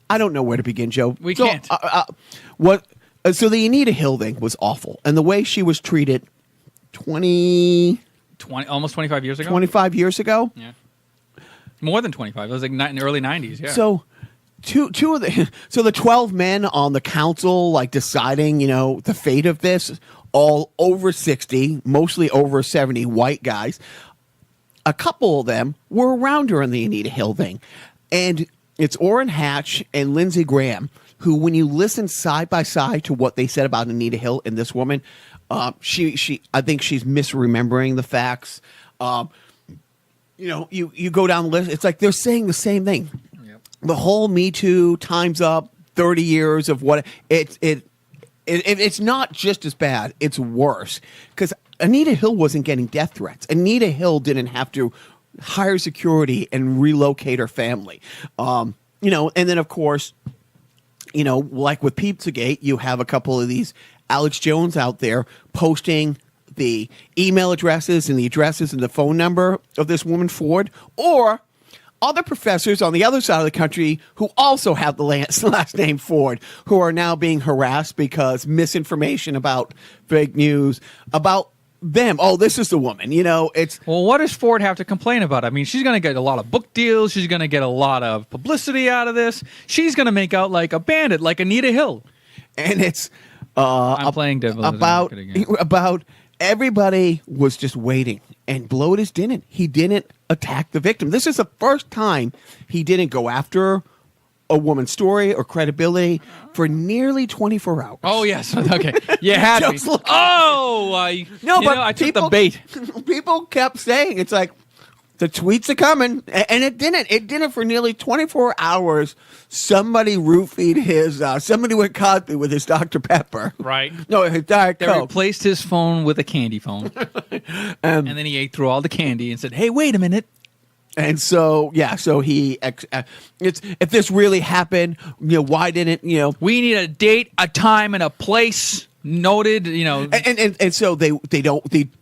I don't know where to begin, Joe. We can't. So the Anita Hill thing was awful, and the way she was treated 20 almost 25 years ago. 25 years ago. Yeah. More than 25. It was like in the early 90s. Yeah. So. Two of the 12 men on the council, like deciding, the fate of this, all over 60, mostly over 70 white guys. A couple of them were around during the Anita Hill thing. And it's Orrin Hatch and Lindsey Graham, who, when you listen side by side to what they said about Anita Hill and this woman, I think she's misremembering the facts. You go down the list, it's like they're saying the same thing. The whole Me Too, Time's Up, 30 years of what it's not just as bad, it's worse. Because Anita Hill wasn't getting death threats. Anita Hill didn't have to hire security and relocate her family. And then of course, like with Pizzagate, you have a couple of these Alex Jones out there posting the email addresses and the addresses and the phone number of this woman Ford, or other professors on the other side of the country who also have the last name Ford, who are now being harassed because misinformation about fake news about them. Oh, this is the woman. It's well. What does Ford have to complain about? I mean, she's going to get a lot of book deals. She's going to get a lot of publicity out of this. She's going to make out like a bandit, like Anita Hill. And it's I'm playing devil's advocate again. About everybody was just waiting, and Bloatis didn't. He didn't attack the victim. This is the first time he didn't go after a woman's story or credibility for nearly 24 hours. Oh, yes. Okay. You had me. I took the bait. People kept saying, it's like, the tweets are coming, and it didn't. It didn't for nearly 24 hours. Somebody roofied somebody went Cosby with his Dr. Pepper. Right. No, his Diet Coke. They replaced his phone with a candy phone. And then he ate through all the candy and said, hey, wait a minute. And so, he, if this really happened, why didn't, we need a date, a time, and a place. Noted, and so they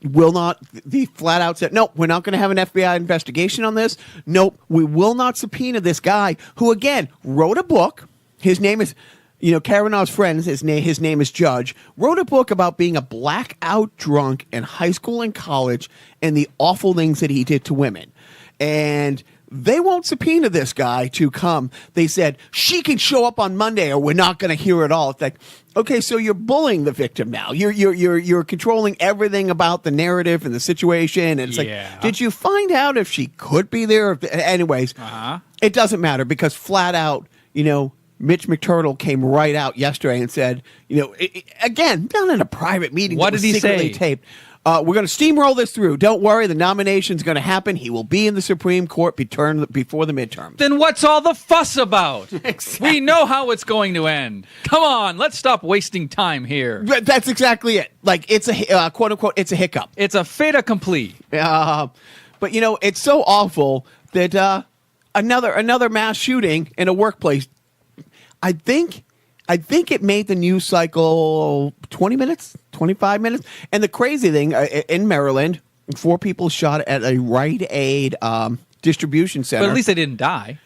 will not. They flat out said, no, we're not going to have an FBI investigation on this. Nope, we will not subpoena this guy who again wrote a book. His name is, Kavanaugh's friend. His name is Judge. Wrote a book about being a blackout drunk in high school and college and the awful things that he did to women. And they won't subpoena this guy to come. They said she can show up on Monday, or we're not going to hear it all. It's like, okay, so you're bullying the victim now. You're controlling everything about the narrative and the situation. And it's like, did you find out if she could be there? Anyways, It doesn't matter because flat out, Mitch McTurtle came right out yesterday and said, again, not in a private meeting. What did he say? Taped. We're going to steamroll this through. Don't worry. The nomination's going to happen. He will be in the Supreme Court before the midterms. Then what's all the fuss about? Exactly. We know how it's going to end. Come on. Let's stop wasting time here. That's exactly it. Like, it's a quote unquote, it's a hiccup. It's a fait accompli. But, it's so awful that another mass shooting in a workplace, I think it made the news cycle 20 minutes, 25 minutes. And the crazy thing, in Maryland, 4 people shot at a Rite-Aid distribution center. But at least they didn't die.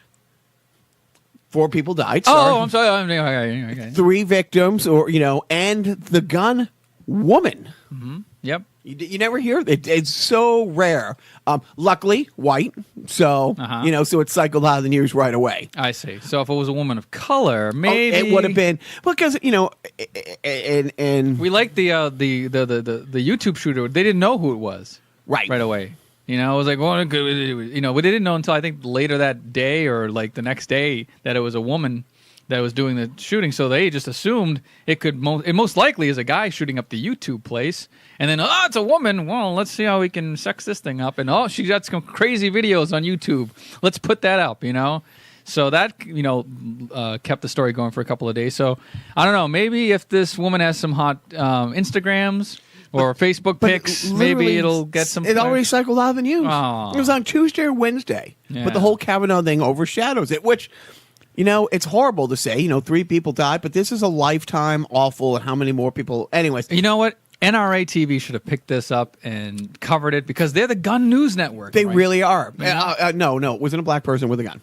4 people died. Oh, I'm sorry. Okay. 3 victims, and the gun woman. Mm-hmm. Yep. You never hear it. It's so rare. Luckily, white. So, so it cycled out of the news right away. I see. So if it was a woman of color, maybe it would have been because and we like the YouTube shooter. They didn't know who it was right away. It was like, well, we didn't know until I think later that day or like the next day that it was a woman that was doing the shooting. So they just assumed it most likely is a guy shooting up the YouTube place. And then, it's a woman. Well, let's see how we can sex this thing up. And, she got some crazy videos on YouTube. Let's put that up, So that, kept the story going for a couple of days. So, I don't know. Maybe if this woman has some hot Instagrams, or Facebook pics. Maybe it'll get some. It already cycled out of the news. Aw. It was on Tuesday or Wednesday. Yeah. But the whole Kavanaugh thing overshadows it, which, it's horrible to say. 3 people died, but this is a lifetime awful, and how many more people? Anyways. You know what? NRA TV should have picked this up and covered it because they're the gun news network. They right? really are. No, it wasn't a black person with a gun.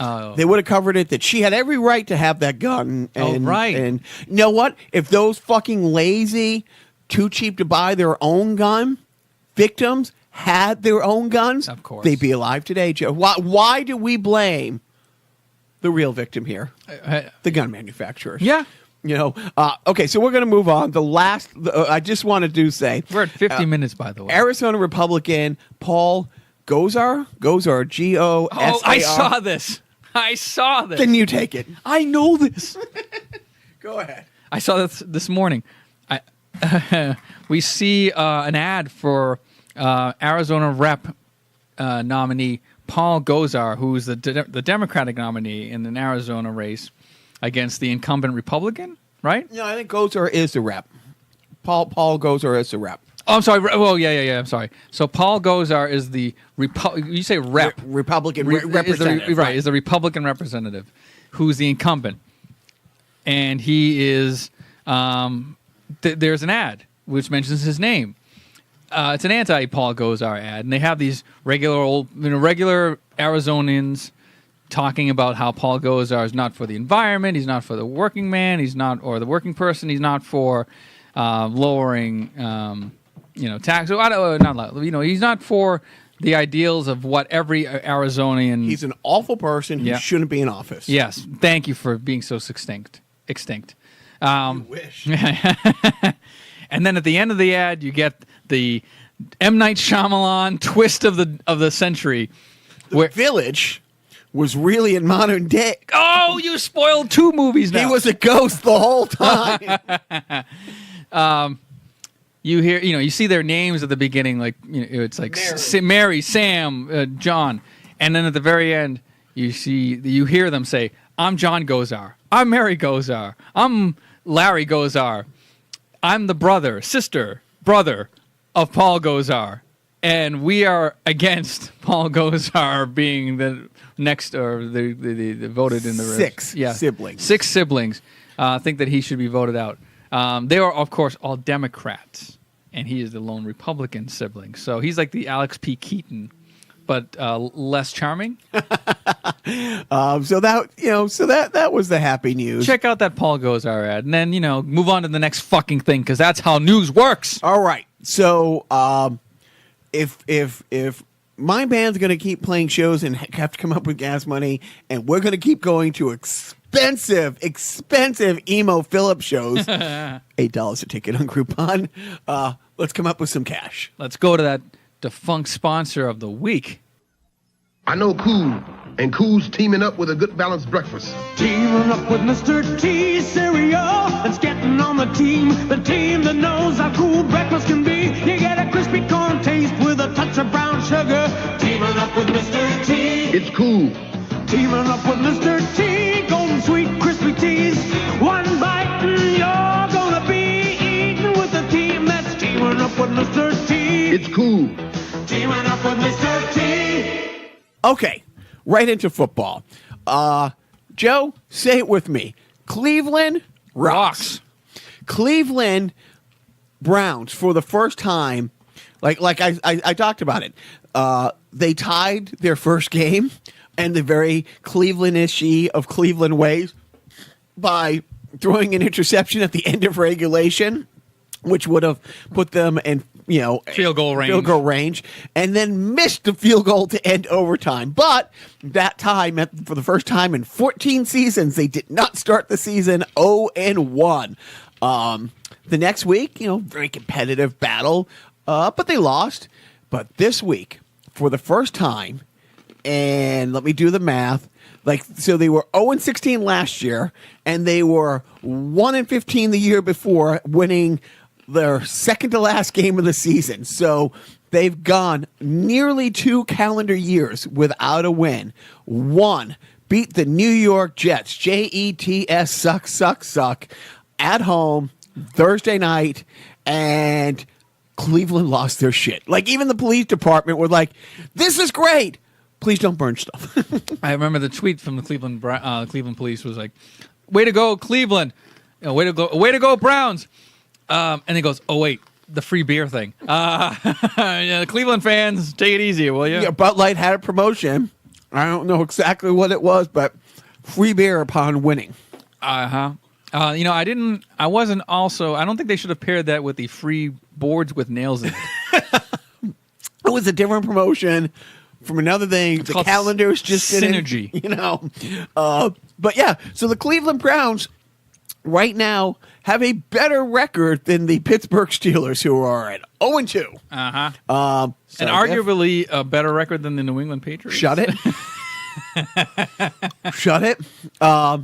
Oh. They would have covered it that she had every right to have that gun. And, right. And you know what? If those fucking lazy, too cheap to buy their own gun victims had their own guns, of course, they'd be alive today, Joe. Why do we blame the real victim here? The gun manufacturers. Yeah. Okay, so we're going to move on. I just wanted to say. We're at 50 minutes, by the way. Arizona Republican Paul Gosar, Gosar, Gosar. Oh, I saw this. Then you take it. I know this. Go ahead. I saw this morning. We see an ad for Arizona Rep nominee Paul Gosar, who's the Democratic nominee in an Arizona race against the incumbent Republican, right? No, I think Gosar is the rep. Paul Gosar is the rep. Oh, I'm sorry. Well, yeah. I'm sorry. So Paul Gosar is the you say rep Republican representative, right? Is the Republican representative who's the incumbent, and he is. There's an ad which mentions his name. It's an anti-Paul Gosar ad, and they have these regular Arizonians talking about how Paul Gosar is not for the environment, he's not for the working man, or the working person, he's not for lowering, tax. He's not for the ideals of what every Arizonian. He's an awful person who shouldn't be in office. Yes, thank you for being so extinct. You wish. And then at the end of the ad, you get the M. Night Shyamalan twist of the century. The Village was really in modern day. Oh, you spoiled 2 movies now. He was a ghost the whole time. You hear, you see their names at the beginning, like it's like Mary, Sam, John, and then at the very end, you hear them say, "I'm John Gosar. I'm Mary Gosar. I'm Larry Gosar. I'm the brother of Paul Gosar, and we are against Paul Gosar being the next or the voted in the six siblings. 6 siblings think that he should be voted out. They are, of course, all Democrats, and he is the lone Republican sibling. So he's like the Alex P. Keaton, but less charming. So that was the happy news. Check out that Paul Gosar ad, and then move on to the next fucking thing, because that's how news works. All right. So if my band's going to keep playing shows and have to come up with gas money, and we're going to keep going to expensive Emo Phillips shows, $8 a ticket on Groupon. Let's come up with some cash. Let's go to that defunct sponsor of the week. I know Cool, and Cool's teaming up with a good balanced breakfast. Teaming up with Mr. T cereal, it's getting on the team that knows how cool breakfast can be. You get a crispy corn taste with a touch of brown sugar. Teaming up with Mr. T. It's Cool. Teaming up with Mr. T, golden sweet crispy teas. One bite and you're gonna be eating with a team that's teaming up with Mr. T. It's Cool. Teaming up with Mr. T. Okay, right into football. Joe, say it with me. Cleveland rocks. Cleveland Browns, for the first time, like I talked about it, they tied their first game and the very Cleveland-ishy of Cleveland ways by throwing an interception at the end of regulation, which would have put them in field goal range, and then missed the field goal to end overtime. But that tie meant for the first time in 14 seasons, they did not start the season 0-1. The next week, very competitive battle, but they lost. But this week, for the first time, and let me do the math, so they were 0-16 last year, and they were 1-15 the year before, winning their second to last game of the season. So they've gone nearly 2 calendar years without a win. 1, beat the New York Jets, Jets, suck, at home Thursday night, and Cleveland lost their shit. Like, even the police department were like, "This is great. Please don't burn stuff." I remember the tweet from the Cleveland police was like, "Way to go, Cleveland! Way to go, Browns!" And he goes, "Oh wait, the free beer thing. Yeah, the Cleveland fans, take it easy, will you?" Yeah, Bud Light had a promotion. I don't know exactly what it was, but free beer upon winning. I don't think they should have paired that with the free boards with nails in it. It was a different promotion from another thing. The calendars just synergy. But yeah, so the Cleveland Browns right now have a better record than the Pittsburgh Steelers, who are at 0-2. And arguably a better record than the New England Patriots. Shut it. Shut it.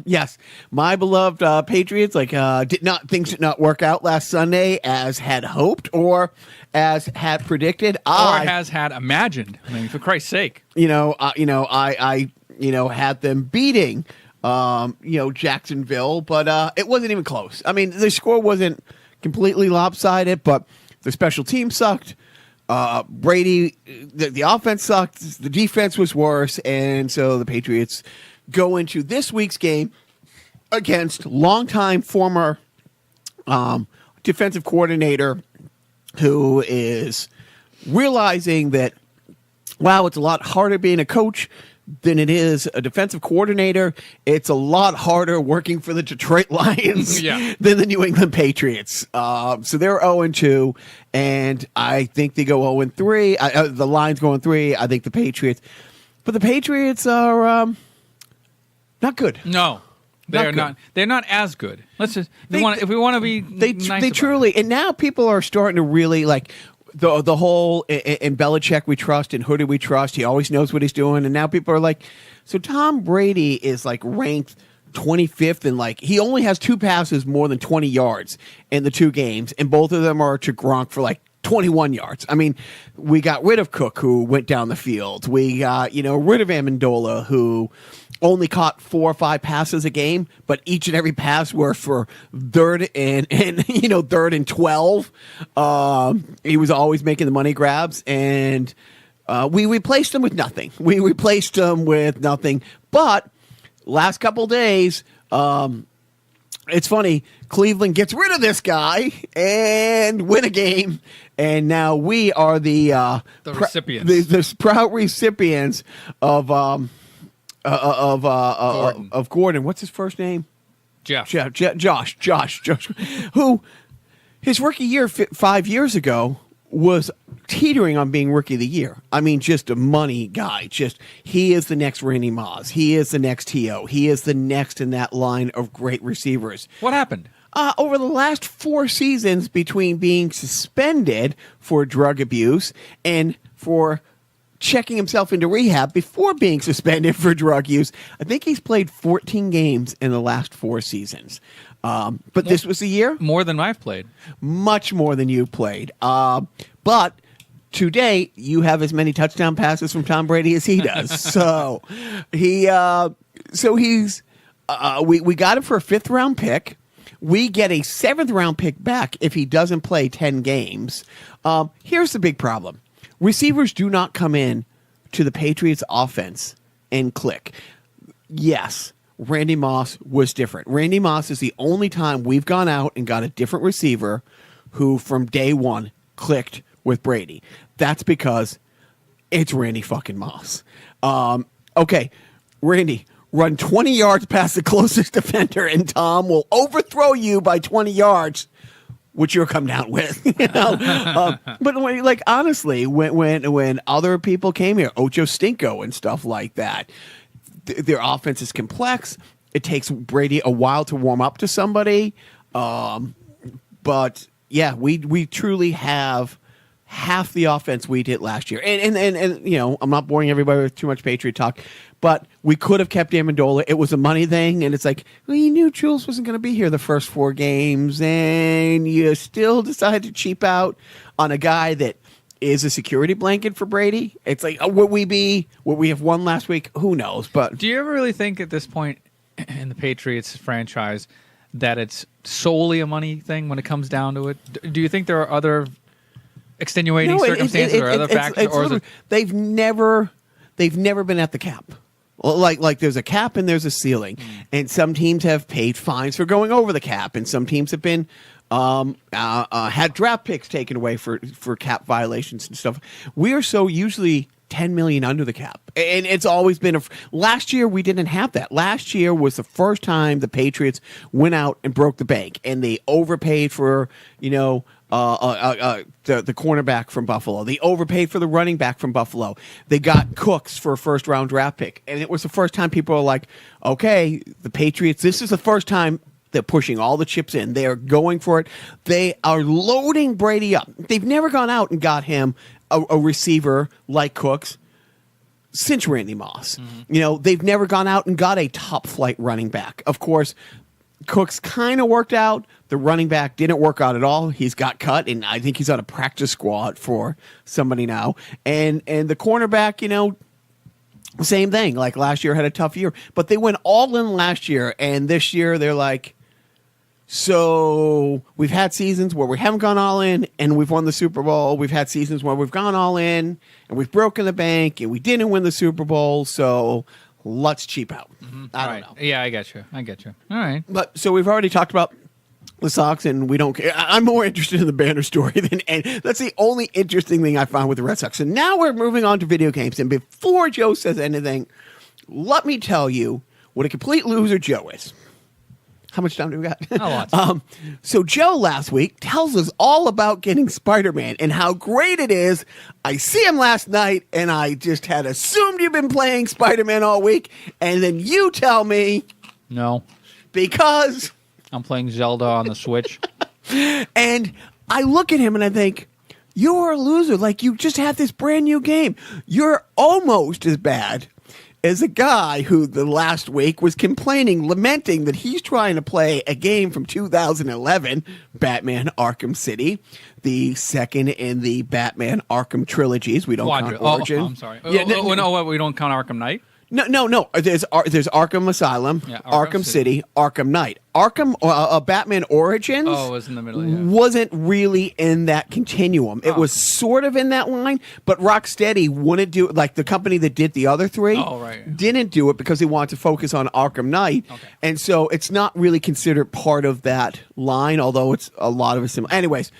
Yes, my beloved Patriots things did not work out last Sunday as had hoped or as had predicted, or as had imagined. I mean, for Christ's sake, I had them beating Jacksonville, but it wasn't even close. I mean, the score wasn't completely lopsided, but the special team sucked. Brady, the offense sucked. The defense was worse, and so the Patriots go into this week's game against longtime former defensive coordinator who is realizing that, wow, it's a lot harder being a coach than it is a defensive coordinator. It's a lot harder working for the Detroit Lions than the New England Patriots. So they're 0-2, and I think they go 0-3. The Lions go 0-3. I think the Patriots. But the Patriots are not good. No. They're not. They're not as good. Let's just. If we want to be, they truly. And now people are starting to really like the whole in Belichick we trust and who do we trust? He always knows what he's doing. And now people are like, so Tom Brady is like ranked 25th, and like he only has 2 passes more than 20 yards in the 2 games, and both of them are to Gronk for like 21 yards. I mean, we got rid of Cook, who went down the field. We got rid of Amendola, who only caught 4 or 5 passes a game, but each and every pass were for third and 12. He was always making the money grabs, and we replaced him with nothing. But last couple days, it's funny. Cleveland gets rid of this guy and win a game, and now we are the recipients, the proud recipients of Gordon. What's his first name? Josh, who his rookie year 5 years ago was teetering on being rookie of the year. I mean, just a money guy. He is the next Randy Moss. He is the next T.O. He is the next in that line of great receivers. What happened? Over the last 4 seasons, between being suspended for drug abuse and for checking himself into rehab before being suspended for drug use, I think he's played 14 games in the last 4 seasons. But this was the year? More than I've played. Much more than you played. But to date, you have as many touchdown passes from Tom Brady as he does. So we got him for a 5th round pick. We get a 7th round pick back if he doesn't play 10 games. Here's the big problem. Receivers do not come in to the Patriots offense and click. Yes, Randy Moss was different. Randy Moss is the only time we've gone out and got a different receiver who from day one clicked with Brady. That's because it's Randy fucking Moss. Okay, Randy, run 20 yards past the closest defender, and Tom will overthrow you by 20 yards, which you'll come down with. But like honestly, when other people came here, Ocho Stinko and stuff like that, their offense is complex. It takes Brady a while to warm up to somebody. But yeah, we truly have half the offense we did last year. And I'm not boring everybody with too much Patriot talk, but we could have kept Amendola. It was a money thing, and it's like, well, you knew Jules wasn't going to be here the first 4 games, and you still decided to cheap out on a guy that is a security blanket for Brady. It's like, would we have won last week? Who knows? But do you ever really think at this point in the Patriots franchise that it's solely a money thing when it comes down to it? Do you think there are other extenuating circumstances or other factors, or is it? They've never been at the cap. Well, like there's a cap and there's a ceiling, and some teams have paid fines for going over the cap, and some teams have been had draft picks taken away for cap violations and stuff. We are so usually 10 million under the cap, and it's always been last year we didn't have that. Last year was the first time the Patriots went out and broke the bank, and they overpaid for the cornerback from Buffalo. They overpaid for the running back from Buffalo. They got Cooks for a first-round draft pick. And it was the first time people were like, okay, the Patriots, this is the first time they're pushing all the chips in. They are going for it. They are loading Brady up. They've never gone out and got him a receiver like Cooks since Randy Moss. They've never gone out and got a top-flight running back. Of course, Cooks kind of worked out. The running back didn't work out at all. He's got cut, and I think he's on a practice squad for somebody now. And the cornerback, same thing. Like last year had a tough year, but they went all in last year, and this year they're like, so we've had seasons where we haven't gone all in and we've won the Super Bowl. We've had seasons where we've gone all in and we've broken the bank and we didn't win the Super Bowl. So let's cheap out. I don't know. Yeah, I get you. All right. But so we've already talked about the Sox, and we don't care. I'm more interested in the Banner story than, and that's the only interesting thing I found with the Red Sox. So now we're moving on to video games. And before Joe says anything, let me tell you what a complete loser Joe is. How much time do we got? A lot. So Joe last week tells us all about getting Spider-Man and how great it is. I see him last night, and I just had assumed you've been playing Spider-Man all week, and then you tell me no, because I'm playing Zelda on the Switch. And I look at him and I think, you're a loser. Like, you just had this brand new game. You're almost as bad as a guy who the last week was complaining, lamenting that he's trying to play a game from 2011, Batman Arkham City, the second in the Batman Arkham trilogies. We don't count Origin. I'm sorry. We don't count Arkham Knight? No. There's Arkham Asylum, Arkham City, Arkham Knight. Batman Origins was in the middle, yeah. Wasn't really in that continuum. It was sort of in that line, but Rocksteady wouldn't do it. Like the company that did the other three didn't do it because they wanted to focus on Arkham Knight. Okay. And so it's not really considered part of that line, although it's a lot of a similar. Anyways,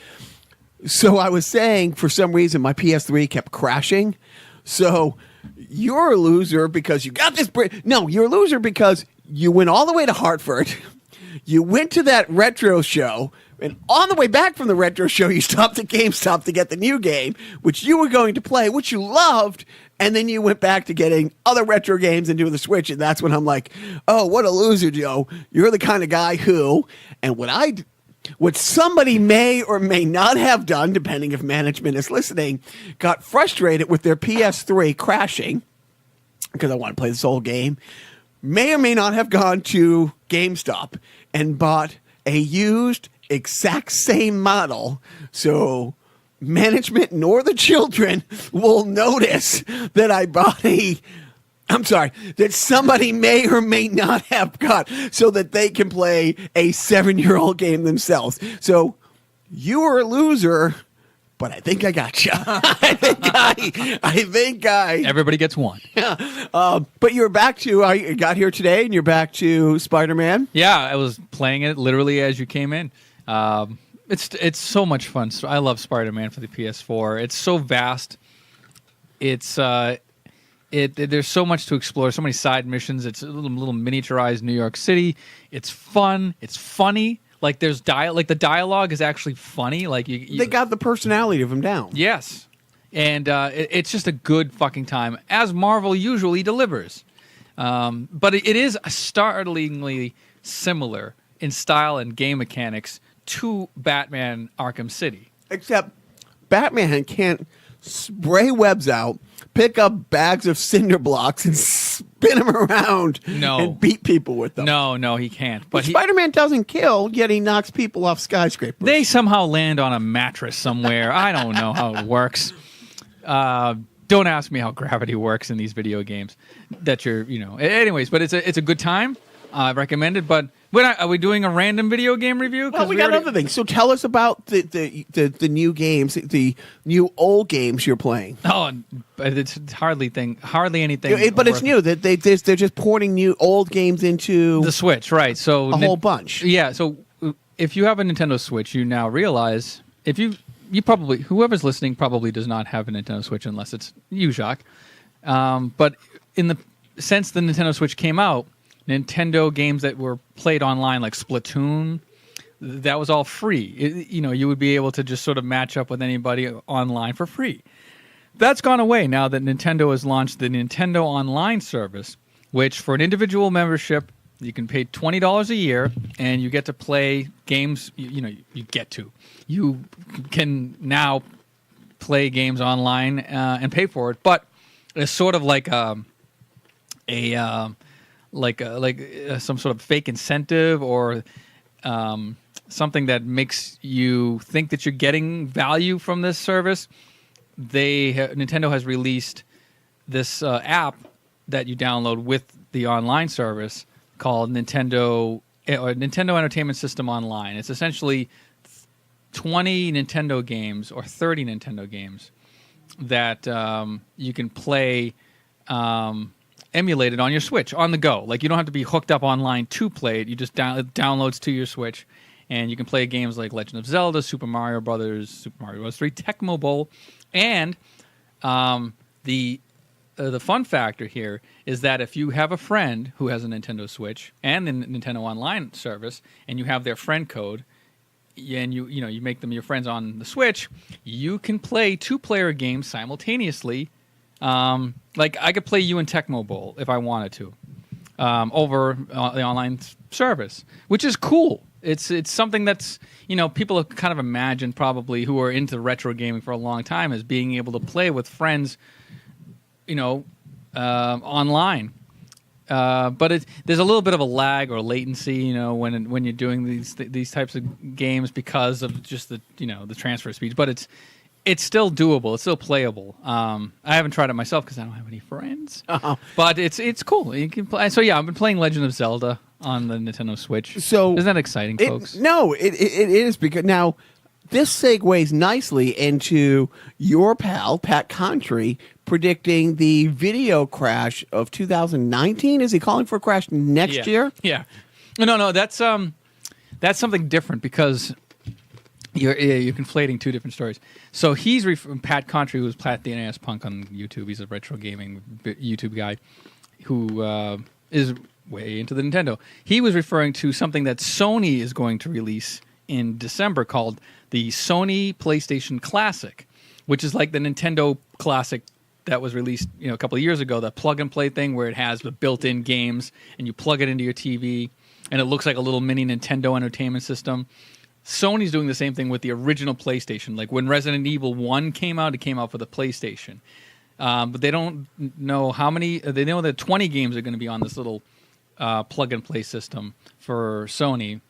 so I was saying for some reason my PS3 kept crashing. So you're a loser because you got this. No, you're a loser because you went all the way to Hartford. You went to that retro show, and on the way back from the retro show, you stopped at GameStop to get the new game, which you were going to play, which you loved, and then you went back to getting other retro games and doing the Switch, and that's when I'm like, oh, what a loser, Joe. You're the kind of guy who, and what somebody may or may not have done, depending if management is listening, got frustrated with their PS3 crashing, because I want to play this whole game, may or may not have gone to GameStop and bought a used exact same model. So management nor the children will notice that I bought that somebody may or may not have got so that they can play a 7-year-old game themselves. So you are a loser, but I think I got you. I think Everybody gets one. But you're back to, I got here today and you're back to Spider-Man. Yeah, I was playing it literally as you came in. It's so much fun. So I love Spider-Man for the PS4. It's so vast. It's there's so much to explore. So many side missions. It's a little miniaturized New York City. It's fun. It's funny. Like there's like the dialogue is actually funny. Like they got the personality of him down. Yes, and it's just a good fucking time, as Marvel usually delivers. But it is startlingly similar in style and game mechanics to Batman Arkham City. Except Batman can't spray webs out, pick up bags of cinder blocks, and spin them around and beat people with them. No, he can't. But Spider-Man doesn't kill, yet he knocks people off skyscrapers. They somehow land on a mattress somewhere. I don't know how it works. Don't ask me how gravity works in these video games. Anyways, but it's a good time. I recommend it. But are we doing a random video game review? Well, we got other things. So tell us about the new games, the new old games you're playing. Oh, it's hardly anything. But it's new. That they're just porting new old games into the Switch, right? So a whole bunch. Yeah. So if you have a Nintendo Switch, you now realize you probably, whoever's listening probably does not have a Nintendo Switch unless it's you, Jacques. But since the Nintendo Switch came out, Nintendo games that were played online, like Splatoon, that was all free. You would be able to just sort of match up with anybody online for free. That's gone away now that Nintendo has launched the Nintendo Online service, which for an individual membership, you can pay $20 a year, and you get to play games. You can now play games online and pay for it, but it's sort of like some sort of fake incentive or something that makes you think that you're getting value from this service. Nintendo has released this app that you download with the online service called Nintendo Entertainment System Online. It's essentially 20 Nintendo games or 30 Nintendo games that you can play emulated on your Switch on the go. Like, you don't have to be hooked up online to play it. You just it downloads to your Switch, and you can play games like Legend of Zelda, Super Mario Brothers, Super Mario Bros. 3, Tecmo Bowl, and the fun factor here is that if you have a friend who has a Nintendo Switch and the Nintendo Online service, and you have their friend code, and you make them your friends on the Switch, you can play 2-player games simultaneously. Like, I could play you in Tecmo Bowl if I wanted to over the online service, which is cool. It's something that's, people have kind of imagined probably who are into retro gaming for a long time as being able to play with friends, online. But there's a little bit of a lag or latency, when you're doing these types of games because of just the transfer speeds. But it's still doable. It's still playable. I haven't tried it myself because I don't have any friends. Uh-huh. But it's cool. You can play. So yeah, I've been playing Legend of Zelda on the Nintendo Switch. So isn't that exciting, folks? No, it is, because now this segues nicely into your pal Pat Contry predicting the video crash of 2019. Is he calling for a crash next year? Yeah. No. That's something different because you're conflating two different stories. So he's Pat Contry, who's Pat the NAS Punk on YouTube. He's a retro gaming YouTube guy who is way into the Nintendo. He was referring to something that Sony is going to release in December called the Sony PlayStation Classic, which is like the Nintendo Classic that was released a couple of years ago, the plug-and-play thing where it has the built-in games and you plug it into your TV and it looks like a little mini Nintendo Entertainment System. Sony's doing the same thing with the original PlayStation. Like when Resident Evil 1 came out, it came out for the PlayStation. But they don't know how many. They know that 20 games are going to be on this little plug-and-play system for Sony.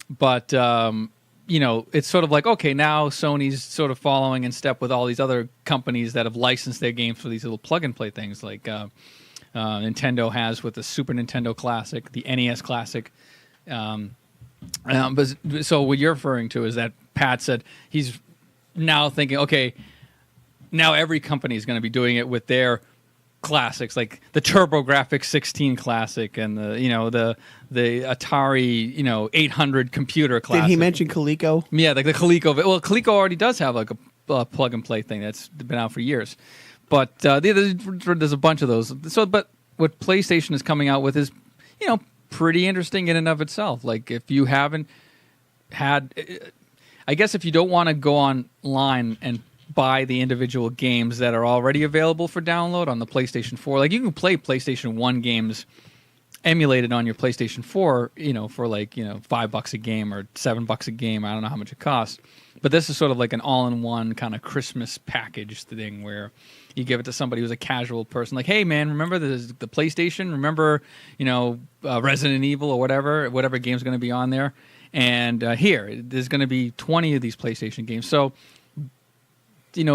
But, it's sort of like, okay, now Sony's sort of following in step with all these other companies that have licensed their games for these little plug-and-play things like Nintendo has with the Super Nintendo Classic, the NES Classic. But so what you're referring to is that Pat said he's now thinking, okay, now every company is going to be doing it with their classics, like the TurboGrafx 16 Classic and the Atari 800 computer Classic. Did he mention Coleco? Yeah, like the Coleco. Well, Coleco already does have like a plug and play thing that's been out for years, but there's a bunch of those. So, but what PlayStation is coming out with is pretty interesting in and of itself. Like if you haven't had, I guess if you don't want to go online and buy the individual games that are already available for download on the PlayStation 4, like you can play PlayStation 1 games emulated on your PlayStation 4, for like, $5 a game or $7 a game. I don't know how much it costs. But this is sort of like an all-in-one kind of Christmas package thing where you give it to somebody who's a casual person. Like, hey, man, remember the PlayStation? Remember, Resident Evil or whatever game's going to be on there? And here, there's going to be 20 of these PlayStation games. So, what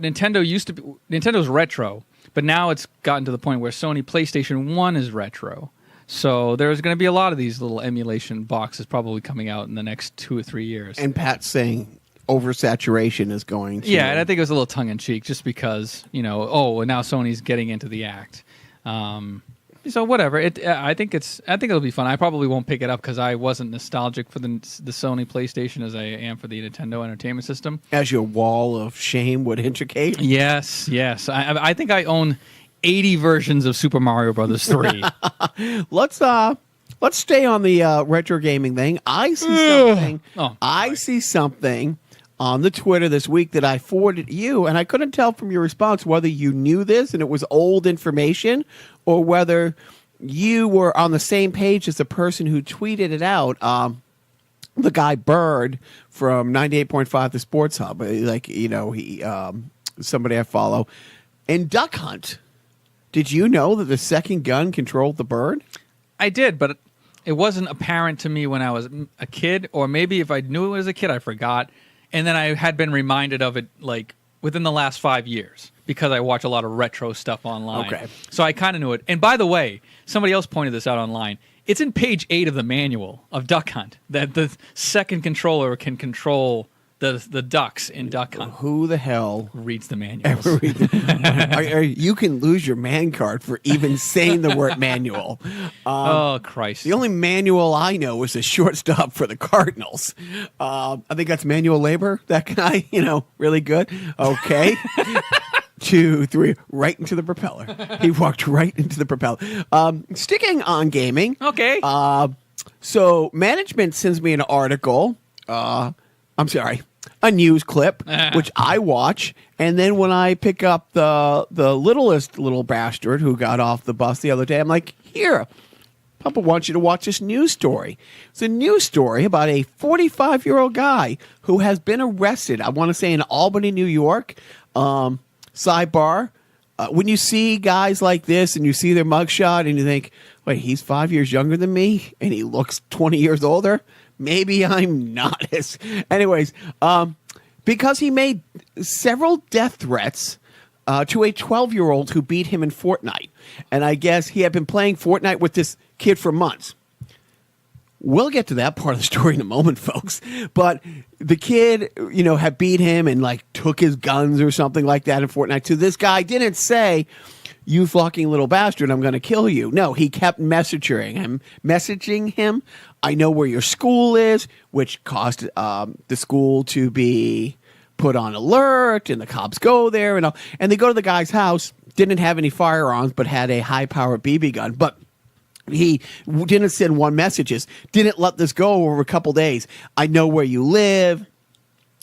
Nintendo used to be, Nintendo's retro, but now it's gotten to the point where Sony PlayStation 1 is retro. So there's going to be a lot of these little emulation boxes probably coming out in the next 2 or 3 years. And Pat's saying oversaturation is going to... Yeah, and I think it was a little tongue-in-cheek just because, and now Sony's getting into the act. So whatever. I think it'll be fun. I probably won't pick it up because I wasn't nostalgic for the Sony PlayStation as I am for the Nintendo Entertainment System. As your wall of shame would indicate? Yes. I think I own 80 versions of Super Mario Brothers 3. Let's stay on the retro gaming thing. I see something on the Twitter this week that I forwarded you, and I couldn't tell from your response whether you knew this and it was old information or whether you were on the same page as the person who tweeted it out. The guy Bird from 98.5 The Sports Hub, somebody I follow. In Duck Hunt, did you know that the second gun controlled the bird? I did, but it wasn't apparent to me when I was a kid, or maybe if I knew it as a kid, I forgot. And then I had been reminded of it within the last 5 years because I watch a lot of retro stuff online. Okay. So I kind of knew it. And by the way, somebody else pointed this out online. It's in page 8 of the manual of Duck Hunt that the second controller can control the ducks in Duck Hunt. Who the hell reads the manuals? You can lose your man card for even saying the word manual. Oh, Christ. The only manual I know is a shortstop for the Cardinals. I think that's manual labor. That guy, really good. Okay. 2, 3, right into the propeller. He walked right into the propeller. Sticking on gaming. Okay. So management sends me an article. A news clip, which I watch, and then when I pick up the littlest little bastard who got off the bus the other day, I'm like, here, Papa wants you to watch this news story. It's a news story about a 45-year-old guy who has been arrested, I want to say in Albany, New York. Sidebar, when you see guys like this and you see their mugshot and you think, wait, he's 5 years younger than me and he looks 20 years older? Maybe I'm not as... Anyways, because he made several death threats to a 12-year-old who beat him in Fortnite. And I guess he had been playing Fortnite with this kid for months. We'll get to that part of the story in a moment, folks. But the kid, had beat him and, took his guns or something like that in Fortnite. So this guy didn't say, you fucking little bastard, I'm going to kill you. No, he kept messaging him. I know where your school is, which caused the school to be put on alert, and the cops go there, and they go to the guy's house, didn't have any firearms, but had a high-powered BB gun. But he didn't send one messages, didn't let this go over a couple days. I know where you live.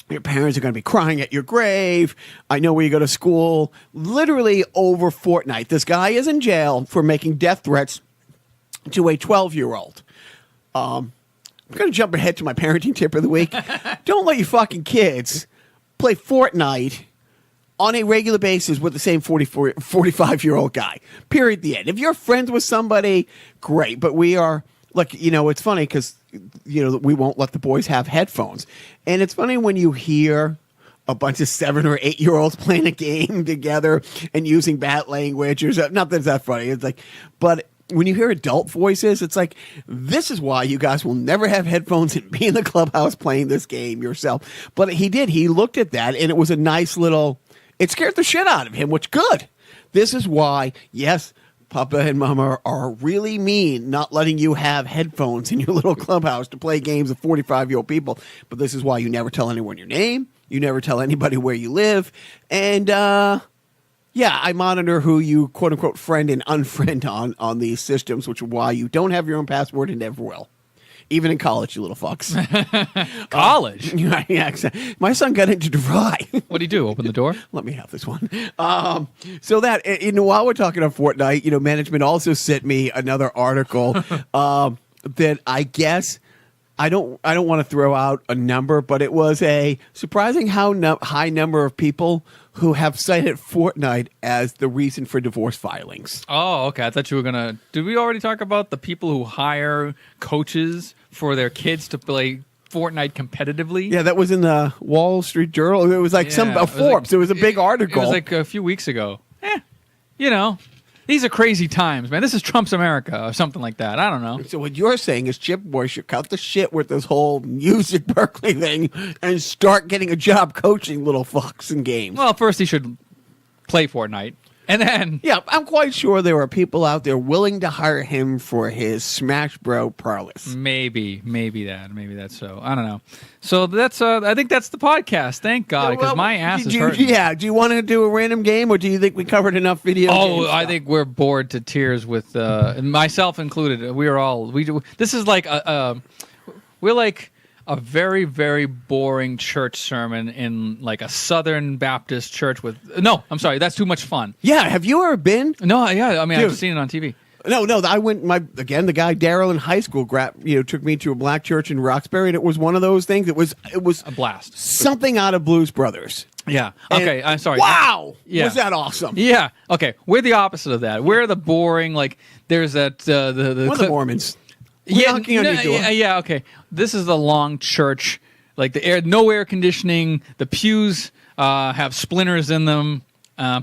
Your parents are going to be crying at your grave. I know where you go to school. Literally over Fortnite. This guy is in jail for making death threats to a 12-year-old. I'm going to jump ahead to my parenting tip of the week. Don't let your fucking kids play Fortnite on a regular basis with the same 45-year-old guy. Period. The end. If you're friends with somebody, great. But we are, it's funny because, we won't let the boys have headphones. And it's funny when you hear a bunch of 7 or 8-year-olds playing a game together and using bad language or something. Not that it's that funny. It's but when you hear adult voices, it's this is why you guys will never have headphones and be in the clubhouse playing this game yourself. But he did. He looked at that, and it was a nice little... It scared the shit out of him, which good. This is why, yes, Papa and Mama are really mean not letting you have headphones in your little clubhouse to play games with 45-year-old people. But this is why you never tell anyone your name. You never tell anybody where you live. And, I monitor who you, quote-unquote, friend and unfriend on these systems, which is why you don't have your own password and never will. Even in college, you little fucks. College? Yeah, exactly. My son got into DeVry. What did he do? Open the door? Let me have this one. So that, while we're talking about Fortnite, management also sent me another article that I guess I don't want to throw out a number, but it was a surprising how high number of people who have cited Fortnite as the reason for divorce filings. Oh, okay. I thought you were going to... Did we already talk about the people who hire coaches for their kids to play Fortnite competitively? Yeah, that was in the Wall Street Journal. It was Forbes. It was a big article. It was a few weeks ago. These are crazy times, man. This is Trump's America or something like that. I don't know. So what you're saying is Chip Boy should cut the shit with this whole music Berkeley thing and start getting a job coaching little fucks in games. Well, first he should play Fortnite. And then... Yeah, I'm quite sure there are people out there willing to hire him for his Smash Bro prowess. Maybe that's so. I don't know. So that's I think that's the podcast. Thank God, because my ass is hurting. Yeah, do you want to do a random game, or do you think we covered enough video games? I think we're bored to tears with myself included. This is like we're like a very, very boring church sermon in like a Southern Baptist church with... No, I'm sorry. That's too much fun. Yeah. Have you ever been? No, yeah. I mean, Dude. I've seen it on TV. No. I went. The guy Daryl in high school took me to a black church in Roxbury, and it was one of those things. It was A blast. something out of Blues Brothers. Yeah. And Okay. I'm sorry. Wow. Yeah. Was that awesome? Yeah. Okay. We're the opposite of that. We're the boring. Like there's that the One of the Mormons. Knocking on your door. Yeah. Okay. This is the long church. Like no air conditioning. The pews have splinters in them.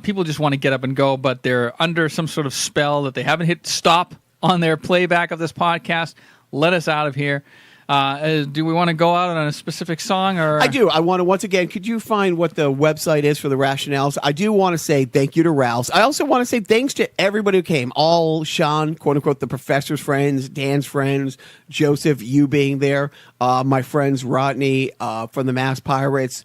People just want to get up and go, but they're under some sort of spell that they haven't hit stop on their playback of this podcast. Let us out of here. Do we want to go out on a specific song? Or I do. I want to, once again, could you find what the website is for the Rationales? I do want to say thank you to Ralph's. I also want to say thanks to everybody who came. All Sean, quote unquote, the professor's friends, Dan's friends, Joseph, you being there, my friends Rodney from the Mass Pirates,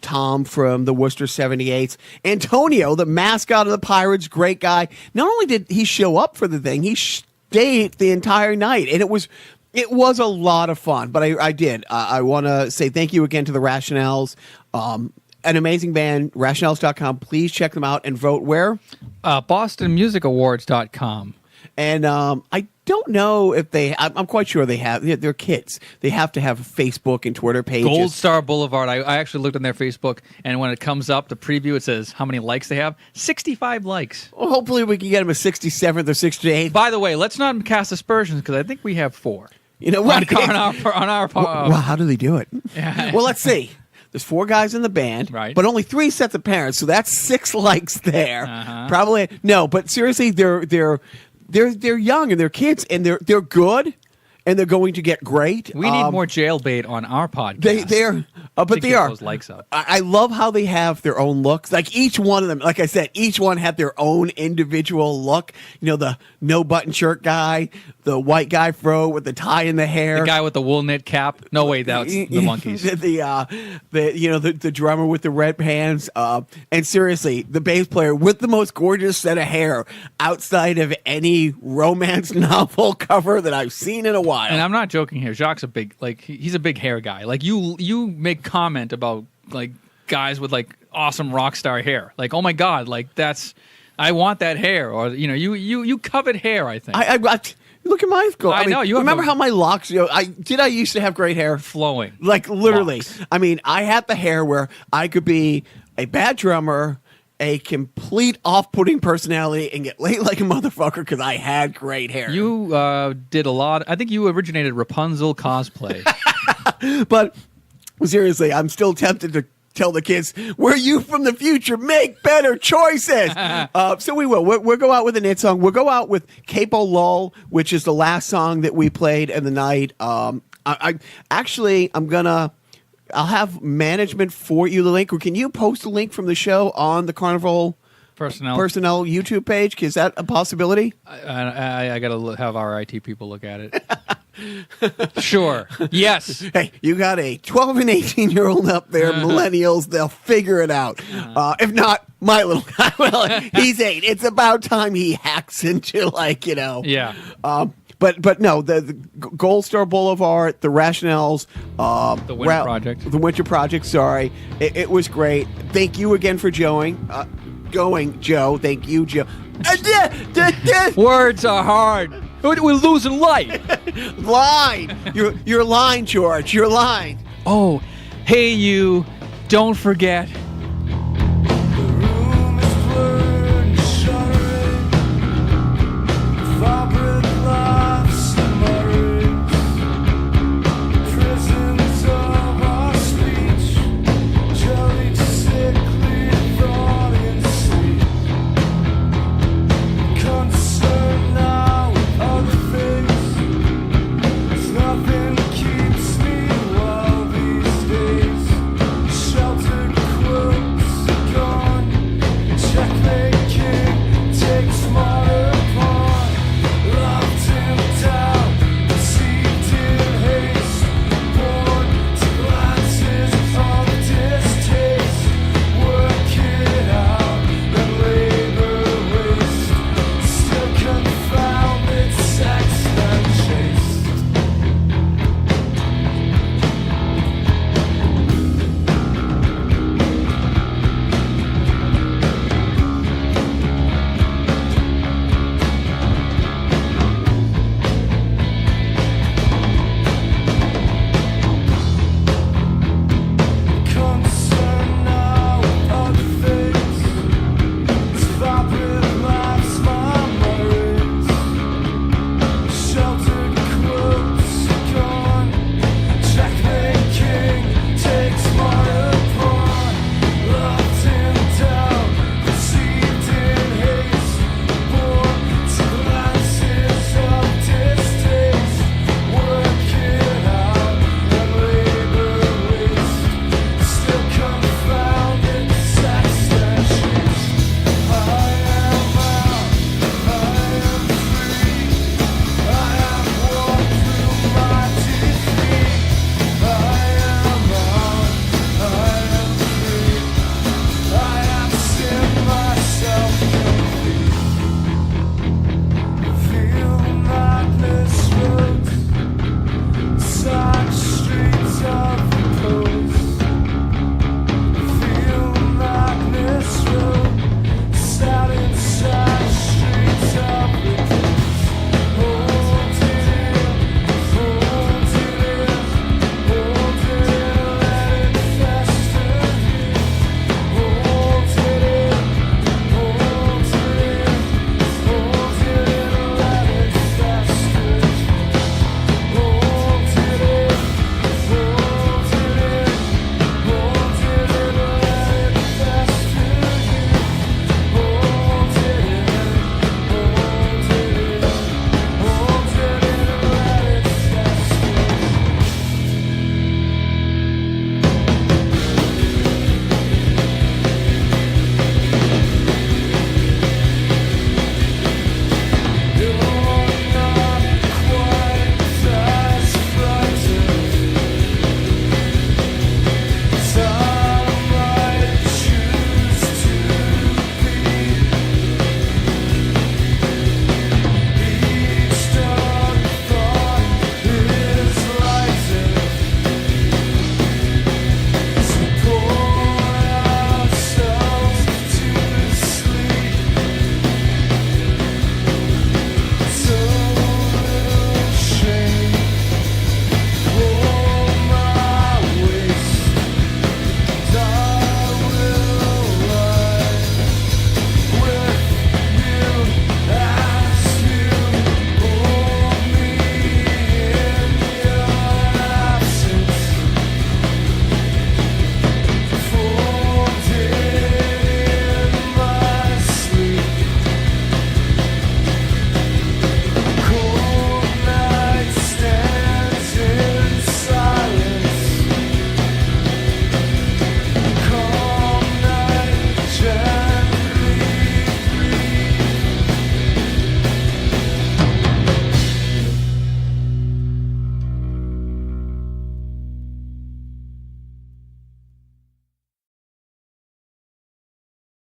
Tom from the Worcester 78s, Antonio, the mascot of the Pirates, great guy. Not only did he show up for the thing, he stayed the entire night, and it was a lot of fun, but I did. I want to say thank you again to the Rationales. An amazing band, rationales.com. Please check them out and vote where? BostonMusicAwards.com. And I don't know if I'm quite sure they have. They're kids. They have to have Facebook and Twitter pages. Gold Star Boulevard. I actually looked on their Facebook, and when it comes up, the preview, it says how many likes they have. 65 likes. Well, hopefully we can get them a 67th or 68th. By the way, let's not cast aspersions, because I think we have 4. You know what? On our well, how do they do it? Yeah. Well, let's see. There's 4 guys in the band, right? But only 3 sets of parents, so that's 6 likes there. Uh-huh. Probably no, but seriously, they're young and they're kids and they're good and they're going to get great. We need more jailbait on our podcast. But they are. Those likes up. I love how they have their own looks. Like each one of them, like I said, each one had their own individual look. You know, the no button shirt guy, the white guy fro with the tie in the hair, the guy with the wool knit cap. No, wait, that's the Monkees. the drummer with the red pants, and seriously, the bass player with the most gorgeous set of hair outside of any romance novel cover that I've seen in a while. And I'm not joking here. Jacques he's a big hair guy. Like you make comment about like guys with like awesome rock star hair. Like, oh my God, like I want that hair. Or you covet hair, I think. I look at my skull. I know you remember how my locks. I used to have great hair, flowing, like literally. Locks. I mean, I had the hair where I could be a bad drummer, a complete off-putting personality, and get laid like a motherfucker because I had great hair. You did a lot. I think you originated Rapunzel cosplay. But seriously, I'm still tempted to tell the kids, we're you from the future, make better choices. So we will. We'll go out with a knit song. We'll go out with Capo Lull, which is the last song that we played in the night. I'll have management for you the link, or can you post a link from the show on the Carnival Personnel YouTube page? Is that a possibility? I got to have our IT people look at it. Sure. Yes. Hey, you got a 12 and 18-year-old up there, millennials, they'll figure it out. If not, my little guy, well, he's 8. It's about time he hacks into Yeah. But no, the Gold Star Boulevard, the Rationales, the Winter Project. The Winter Project, sorry. It was great. Thank you again for going, Joe. Thank you, Joe. Words are hard. We're losing light. Line. You're lying, George. You're lying. Oh, hey, you. Don't forget